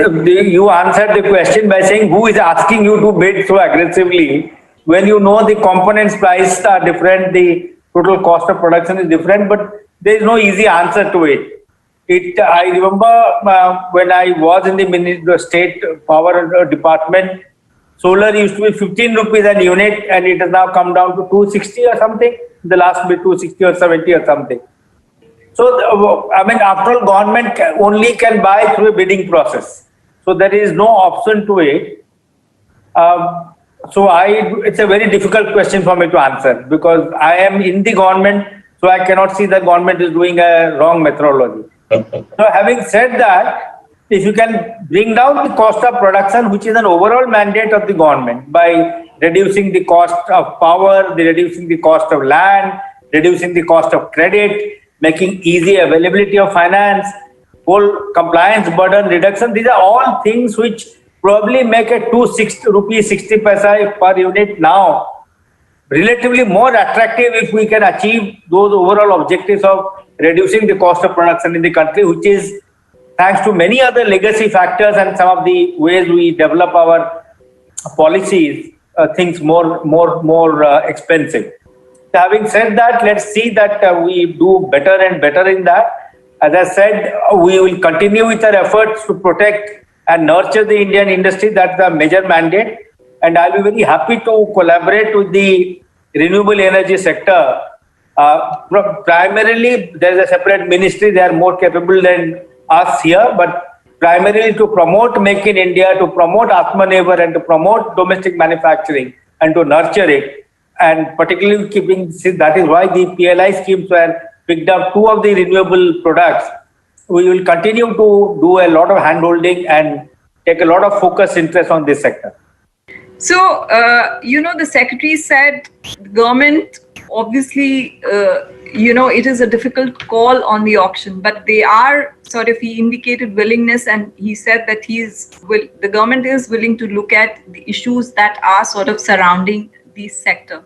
you answered the question by saying, who is asking you to bid so aggressively? When you know the components price are different, the total cost of production is different, but there is no easy answer to it. I remember when I was in the state power department, solar used to be 15 rupees a unit, and it has now come down to 260 or something. The last bit 260 or 70 or something. So, after all, government only can buy through a bidding process. So there is no option to it. It's a very difficult question for me to answer because I am in the government, so I cannot see that government is doing a wrong methodology. So having said that, if you can bring down the cost of production, which is an overall mandate of the government, by reducing the cost of power, reducing the cost of land, reducing the cost of credit, making easy availability of finance, whole compliance burden reduction, these are all things which probably make a 260 rupees 60 paisa per unit now relatively more attractive if we can achieve those overall objectives of reducing the cost of production in the country, which is thanks to many other legacy factors and some of the ways we develop our policies, things more expensive. Having said that, let's see that we do better and better in that. As I said, we will continue with our efforts to protect and nurture the Indian industry. That's the major mandate. And I'll be very happy to collaborate with the renewable energy sector. Primarily, there is a separate ministry. They are more capable than us here, but primarily to promote Make in India, to promote Atmanirbhar, and to promote domestic manufacturing and to nurture it. And particularly that is why the PLI schemes were picked up 2 of the renewable products. We will continue to do a lot of hand-holding and take a lot of focused interest on this sector. So, the secretary said the government obviously, it is a difficult call on the auction, but they are he indicated willingness, and he said that the government is willing to look at the issues that are surrounding this sector.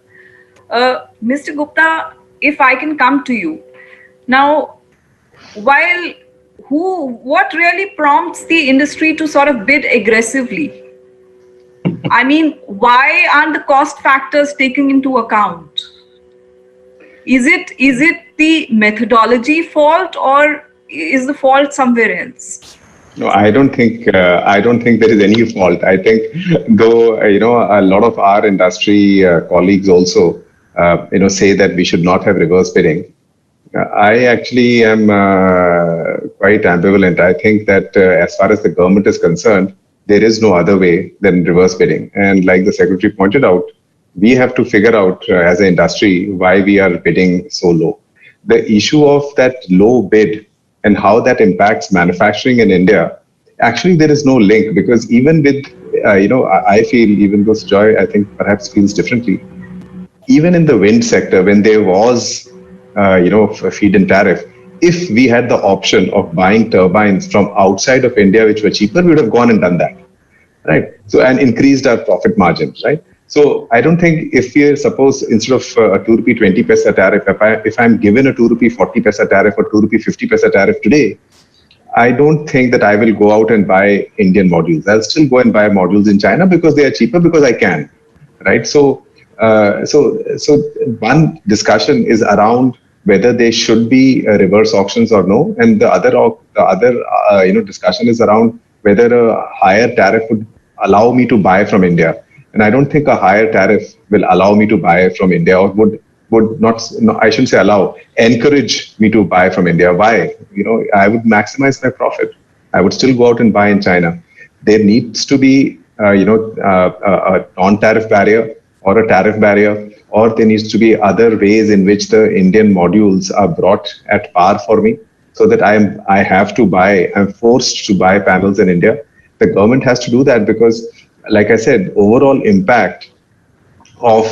Mr. Gupta, if I can come to you now, what really prompts the industry to bid aggressively? I mean, why aren't the cost factors taken into account? Is it the methodology fault, or is the fault somewhere else? No, I don't think there is any fault. I think, though, a lot of our industry colleagues also, say that we should not have reverse bidding. I actually am quite ambivalent. I think that as far as the government is concerned, there is no other way than reverse bidding. And like the secretary pointed out, we have to figure out as an industry why we are bidding so low. The issue of that low bid and how that impacts manufacturing in India, actually there is no link, because even with, I feel, even though Joy, I think perhaps feels differently, even in the wind sector, when there was, a feed-in tariff, if we had the option of buying turbines from outside of India, which were cheaper, we would have gone and done that, right? So, and increased our profit margins, right? So I don't think, if we suppose instead of a 2 rupee 20 paisa tariff, if I'm given a 2 rupee 40 paisa tariff or 2 rupee 50 paisa tariff today, I don't think that I will go out and buy Indian modules. I'll still go and buy modules in China because they are cheaper, because I can, right? So one discussion is around whether there should be reverse auctions or no, and the other discussion is around whether a higher tariff would allow me to buy from India. And I don't think a higher tariff will allow me to buy from India, or would not, no, I shouldn't say allow, encourage me to buy from India. Why? I would maximize my profit. I would still go out and buy in China. There needs to be, a non-tariff barrier or a tariff barrier, or there needs to be other ways in which the Indian modules are brought at par for me, so that I'm forced to buy panels in India. The government has to do that, because, like I said, overall impact of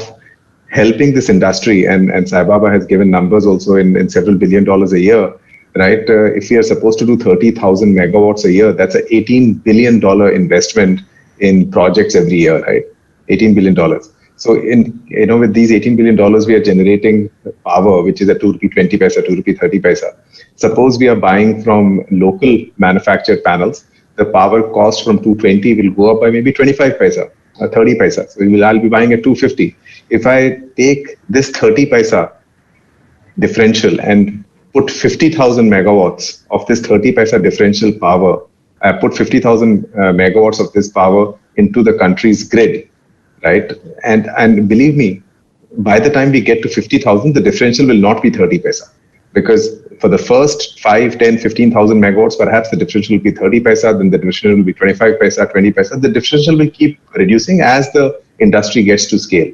helping this industry, and Sai Baba has given numbers also in several $1 billion a year, right? If we are supposed to do 30,000 megawatts a year, that's an $18 billion investment in projects every year, right? $18 billion. So with these $18 billion, we are generating power, which is at 2 rupee 20 paisa, 2 rupee 30 paisa. Suppose we are buying from local manufactured panels, the power cost from 220 will go up by maybe 25 paisa or 30 paisa. So I'll be buying at 250. If I take this 30 paisa differential and put 50,000 megawatts of this 30 paisa differential power, I put 50,000 megawatts of this power into the country's grid, right? And believe me, by the time we get to 50,000, the differential will not be 30 paisa. Because for the first 5, 10, 15,000 megawatts, perhaps the differential will be 30 paisa, then the differential will be 25 paisa, 20 paisa. The differential will keep reducing as the industry gets to scale.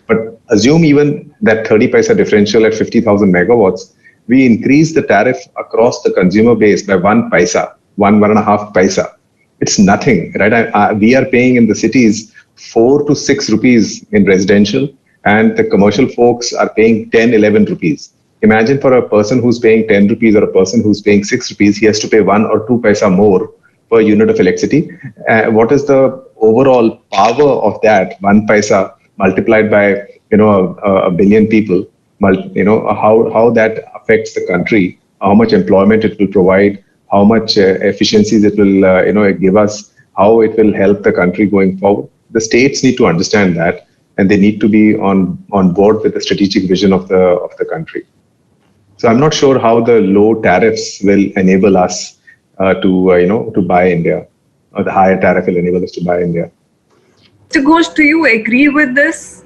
But assume even that 30 paisa differential at 50,000 megawatts, we increase the tariff across the consumer base by 1 paisa, 1.5 paisa. It's nothing, right? We are paying in the cities 4 to 6 rupees in residential, and the commercial folks are paying 10, 11 rupees. Imagine for a person who's paying 10 rupees or a person who's paying 6 rupees, he has to pay 1 or 2 paisa more per unit of electricity. What is the overall power of that 1 paisa multiplied by, a billion people, how that affects the country, how much employment it will provide, how much efficiencies it will, give us, how it will help the country going forward. The states need to understand that, and they need to be on board with the strategic vision of the country. So I'm not sure how the low tariffs will enable us to buy India, or the higher tariff will enable us to buy India. Mr. Ghosh, do you agree with this?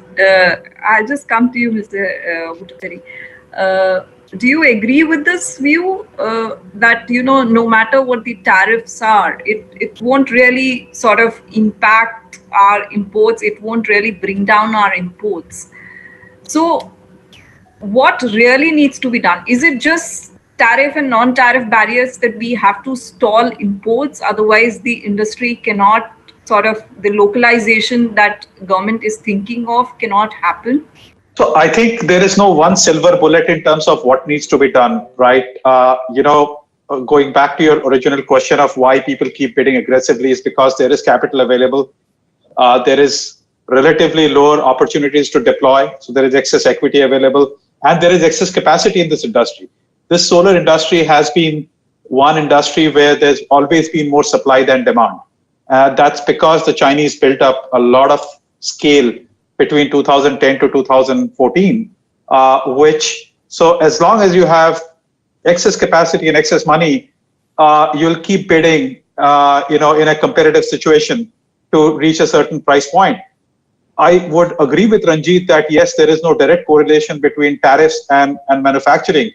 I'll just come to you, Mr. Wutukuri. Do you agree with this view that, no matter what the tariffs are, it won't really impact our imports, it won't really bring down our imports? So what really needs to be done? Is it just tariff and non-tariff barriers that we have to stall imports? Otherwise, the industry cannot the localization that government is thinking of cannot happen? So I think there is no one silver bullet in terms of what needs to be done, right? Going back to your original question of why people keep bidding aggressively is because there is capital available. There is relatively lower opportunities to deploy. So there is excess equity available and there is excess capacity in this industry. This solar industry has been one industry where there's always been more supply than demand. That's because the Chinese built up a lot of scale between 2010 to 2014, so as long as you have excess capacity and excess money, you'll keep bidding, in a competitive situation to reach a certain price point. I would agree with Ranjit that yes, there is no direct correlation between tariffs and manufacturing.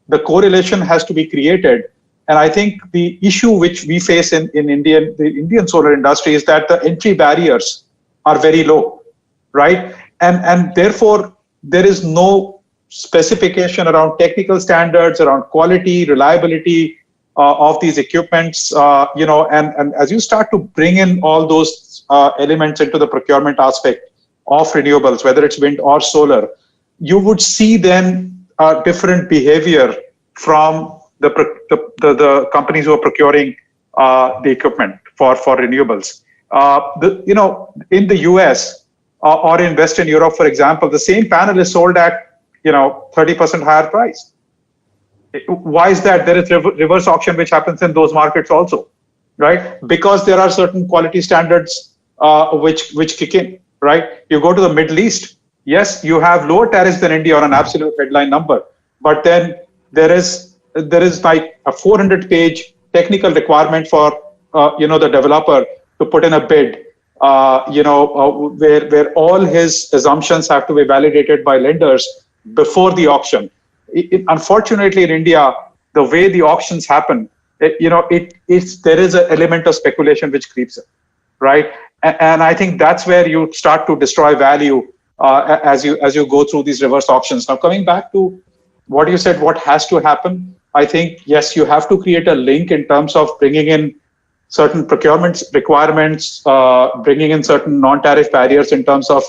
The correlation has to be created. And I think the issue which we face in the Indian solar industry is that the entry barriers are very low, right? And therefore, there is no specification around technical standards, around quality, reliability of these equipments, and as you start to bring in all those elements into the procurement aspect of renewables, whether it's wind or solar, you would see then different behavior from the companies who are procuring the equipment for renewables. In the US or in Western Europe, for example, the same panel is sold at 30% higher price. Why is that? There is reverse auction which happens in those markets also, right? Because there are certain quality standards which kick in, right? You go to the Middle East, yes, you have lower tariffs than India on an absolute headline number, but then there is like a 400-page technical requirement for the developer to put in a bid, where all his assumptions have to be validated by lenders before the auction. Unfortunately, in India, the way the auctions happen, there is an element of speculation which creeps in, right? And I think that's where you start to destroy value as you go through these reverse auctions. Now, coming back to what you said, what has to happen? I think, yes, you have to create a link in terms of bringing in certain procurement requirements, bringing in certain non-tariff barriers in terms of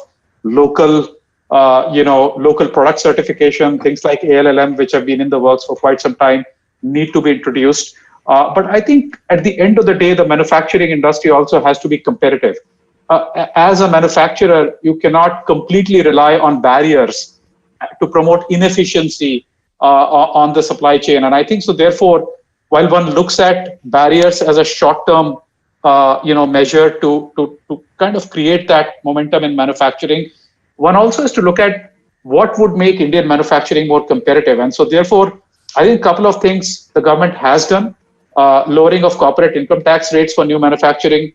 local product certification, things like ALLM, which have been in the works for quite some time, need to be introduced. But I think at the end of the day, the manufacturing industry also has to be competitive. As a manufacturer, you cannot completely rely on barriers to promote inefficiency on the supply chain. And I think so, therefore, while one looks at barriers as a short-term measure to kind of create that momentum in manufacturing, one also has to look at what would make Indian manufacturing more competitive. And so therefore, I think a couple of things the government has done. Lowering of corporate income tax rates for new manufacturing.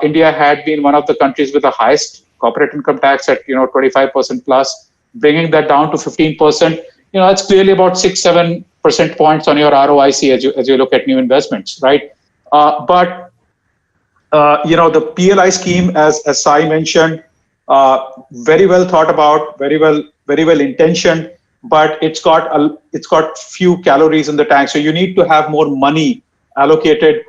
India had been one of the countries with the highest corporate income tax at 25% plus. Bringing that down to 15%, it's clearly about 6-7 percent points on your ROIC as you look at new investments, right? But the PLI scheme, as Sai mentioned, very well thought about, very well intentioned, but it's got few calories in the tank. So you need to have more money allocated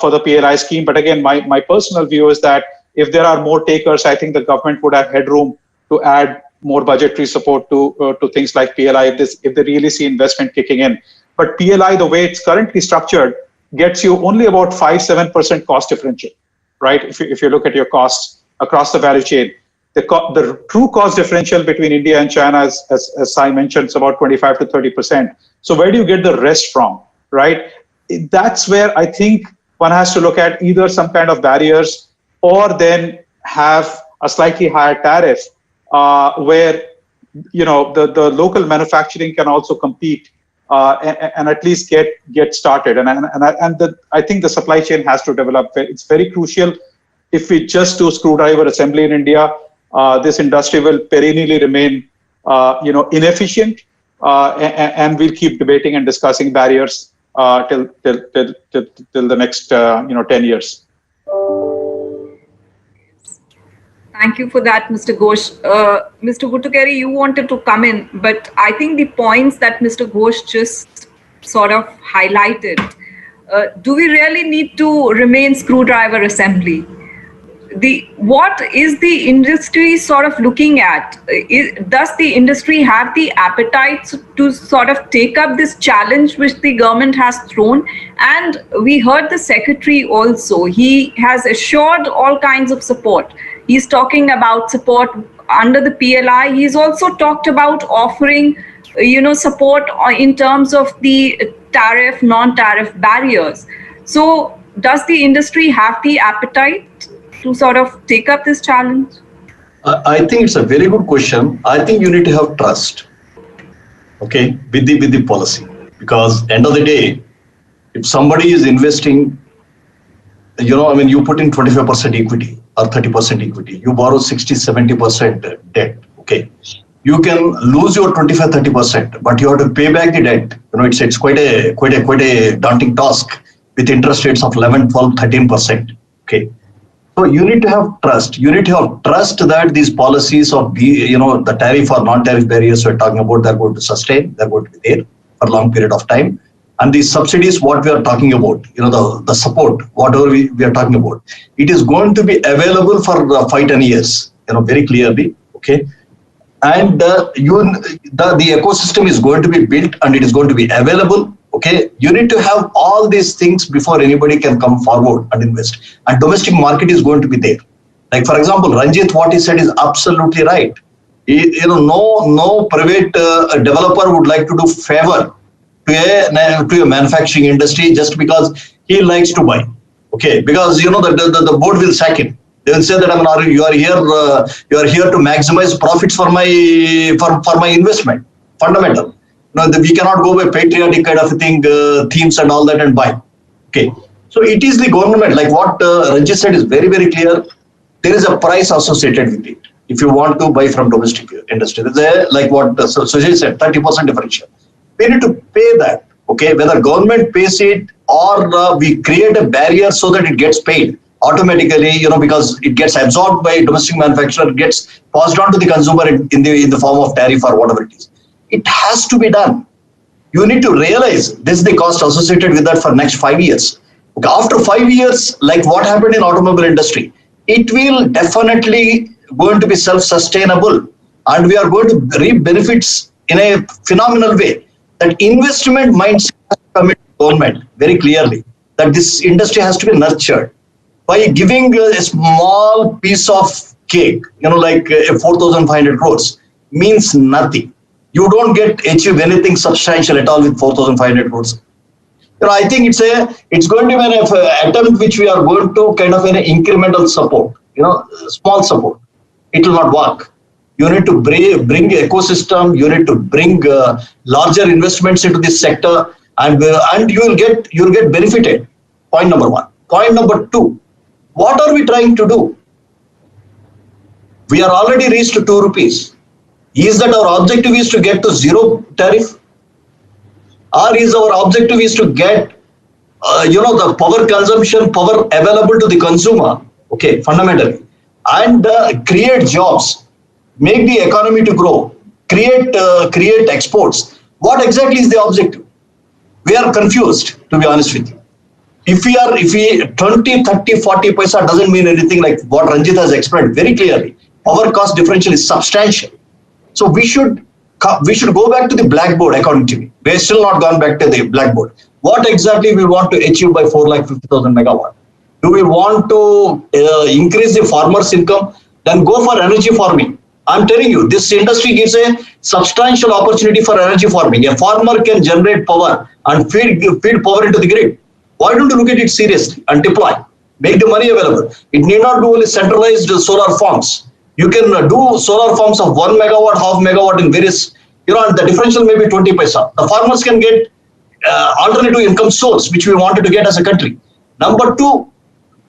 for the PLI scheme. But again, my personal view is that if there are more takers, I think the government would have headroom to add more budgetary support to things like PLI if they really see investment kicking in. But PLI, the way it's currently structured, gets you only about 5-7% cost differential, right? If you look at your costs across the value chain. The true cost differential between India and China, as Sai mentioned, is about 25 to 30%. So where do you get the rest from, right? That's where I think one has to look at either some kind of barriers or then have a slightly higher tariff where the local manufacturing can also compete and at least get started. And I think the supply chain has to develop. It's very crucial. If we just do screwdriver assembly in India, this industry will perennially remain, inefficient, and we'll keep debating and discussing barriers till the next 10 years. Thank you for that, Mr. Ghosh. Mr. Guttukeri, you wanted to come in, but I think the points that Mr. Ghosh just sort of highlighted, do we really need to remain screwdriver assembly? what is the industry sort of looking at? Does the industry have the appetite to sort of take up this challenge which the government has thrown? And we heard the secretary also. He has assured all kinds of support. He's talking about support under the PLI. He's also talked about offering, support in terms of the tariff, non-tariff barriers. So does the industry have the appetite to sort of take up this challenge? I think it's a very good question. I think you need to have trust, okay, with the policy, because end of the day, if somebody is investing, you put in 25% equity or 30% equity, you borrow 60-70% debt, okay. You can lose your 25-30%, but you have to pay back the debt. It's quite a daunting task with interest rates of 11, 12, 13%. Okay. So you need to have trust. You need to have trust that these policies of the tariff or non-tariff barriers we're talking about, they're going to sustain, they're going to be there for a long period of time. And these subsidies, what we are talking about, the support, whatever we are talking about, it is going to be available for 5-10 years, very clearly. Okay. And the ecosystem is going to be built and it is going to be available. Okay, you need to have all these things before anybody can come forward and invest. And domestic market is going to be there. Like for example, Ranjit, what he said is absolutely right. No private developer would like to do favor to a manufacturing industry just because he likes to buy. Okay, because the board will sack him. They will say that you are here to maximize profits for my investment. Fundamental. We cannot go by patriotic kind of a thing, themes and all that and buy. Okay. So it is the government, like what Ranjit said is very, very clear. There is a price associated with it. If you want to buy from domestic industry, there's like what Sujay said, 30% differential. We need to pay that. Okay. Whether government pays it or we create a barrier so that it gets paid automatically, because it gets absorbed by domestic manufacturer, it gets passed on to the consumer in the form of tariff or whatever it is. It has to be done. You need to realize this is the cost associated with that for next 5 years. Okay, after 5 years, like what happened in automobile industry, it will definitely going to be self-sustainable and we are going to reap benefits in a phenomenal way. That investment mindset has to come into government very clearly, that this industry has to be nurtured by giving a small piece of cake, like 4,500 crores means nothing. You don't achieve anything substantial at all with 4,500 crores. I think it's going to be an attempt which we are going to kind of an incremental support, small support. It will not work. You need to bring ecosystem. You need to bring larger investments into this sector, and you will get benefited. Point number one. Point number two. What are we trying to do? We are already reached to 2 rupees. Is that our objective is to get to zero tariff? Or is our objective is to get, the power consumption, power available to the consumer, okay, fundamentally, and create jobs, make the economy to grow, create exports. What exactly is the objective? We are confused, to be honest with you. If we 20, 30, 40 paisa doesn't mean anything, like what Ranjit has explained very clearly. Our cost differential is substantial. So we should go back to the blackboard, according to me. We're still not gone back to the blackboard. What exactly we want to achieve by 450,000 megawatt? Do we want to increase the farmers' income? Then go for energy farming. I'm telling you, this industry gives a substantial opportunity for energy farming. A farmer can generate power and feed power into the grid. Why don't you look at it seriously and deploy? Make the money available. It need not do only centralized solar farms. You can do solar farms of 1 megawatt, half megawatt in various, and the differential may be 20 paisa. The farmers can get alternative income source, which we wanted to get as a country. Number two,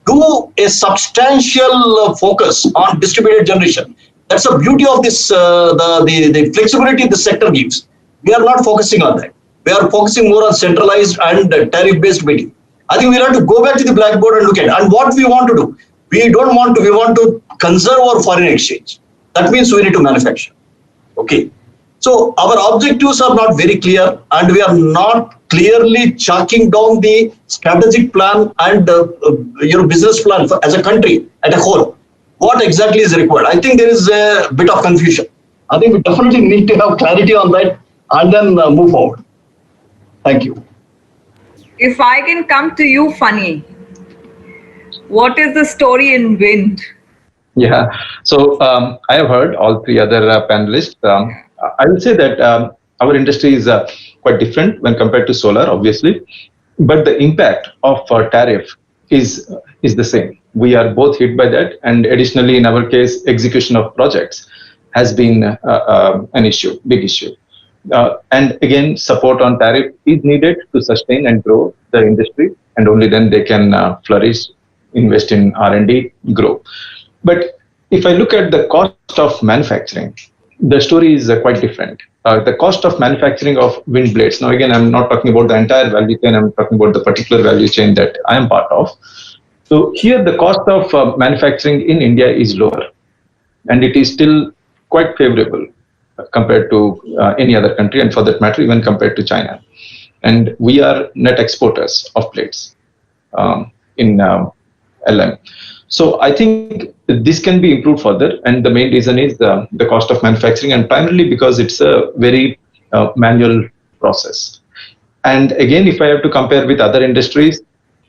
do a substantial focus on distributed generation. That's the beauty of this, the flexibility the sector gives. We are not focusing on that. We are focusing more on centralized and tariff-based bidding. I think we have to go back to the blackboard and look at it. And what we want to do, we want to conserve our foreign exchange. That means we need to manufacture. Okay. So our objectives are not very clear and we are not clearly chalking down the strategic plan and business plan as a country as a whole. what exactly is required? I think there is a bit of confusion. I think we definitely need to have clarity on that and then move forward. Thank you. If I can come to you, Funny, what is the story in wind? Yeah. So I have heard all three other panelists. I will say that our industry is quite different when compared to solar, obviously, but the impact of tariff is the same. We are both hit by that, and additionally, in our case, execution of projects has been an issue, big issue. And again, support on tariff is needed to sustain and grow the industry, and only then they can flourish, invest in R&D, grow. But if I look at the cost of manufacturing, the story is quite different. The cost of manufacturing of wind blades. Now, again, I'm not talking about the entire value chain. I'm talking about the particular value chain that I am part of. So here, the cost of manufacturing in India is lower, and it is still quite favorable compared to any other country, and for that matter, even compared to China. And we are net exporters of blades in LM. So I think this can be improved further, and the main reason is the cost of manufacturing, and primarily because it's a very manual process. And again, if I have to compare with other industries,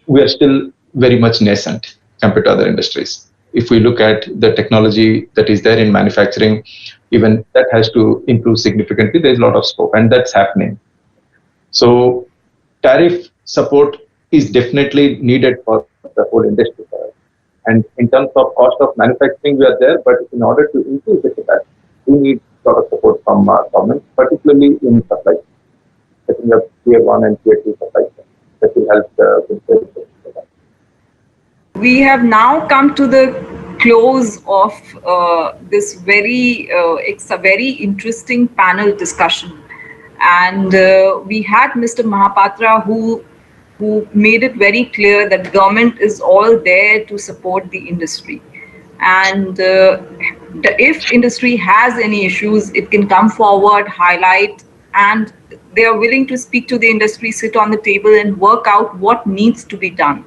we are still very much nascent compared to other industries. If we look at the technology that is there in manufacturing, even that has to improve significantly. There's a lot of scope, and that's happening. So tariff support is definitely needed for the whole industry. And in terms of cost of manufacturing, we are there, but in order to increase the capacity, we need a lot of support from government, particularly in supply chain, setting up tier 1 and tier 2 supply chain that will help the. We have now come to the close of this it's a very interesting panel discussion. And we had Mr. Mahapatra who made it very clear that government is all there to support the industry. And if industry has any issues, it can come forward, highlight, and they are willing to speak to the industry, sit on the table and work out what needs to be done.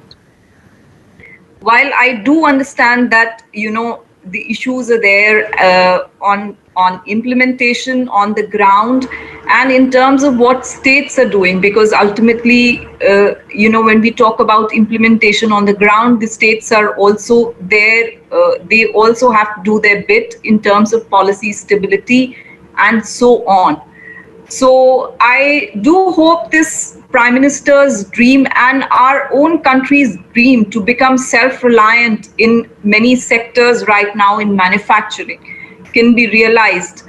While I do understand that, the issues are there on implementation on the ground and in terms of what states are doing, because ultimately, when we talk about implementation on the ground, the states are also there. They also have to do their bit in terms of policy stability and so on. So I do hope this Prime Minister's dream and our own country's dream to become self-reliant in many sectors right now in manufacturing can be realized.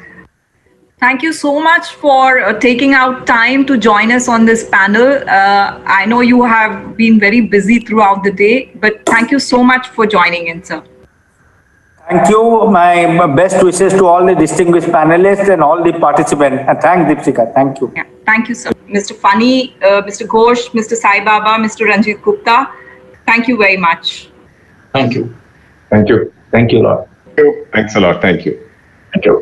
Thank you so much for taking out time to join us on this panel. I know you have been very busy throughout the day, but thank you so much for joining in, sir. Thank you. My best wishes to all the distinguished panelists and all the participants. And thank Deepshika. Thank you. Yeah, thank you, sir. Mr. Funny, Mr. Ghosh, Mr. Sai Baba, Mr. Ranjit Gupta, thank you very much. Thank you. Thank you. Thank you a lot. Thanks a lot. Thank you. Thank you.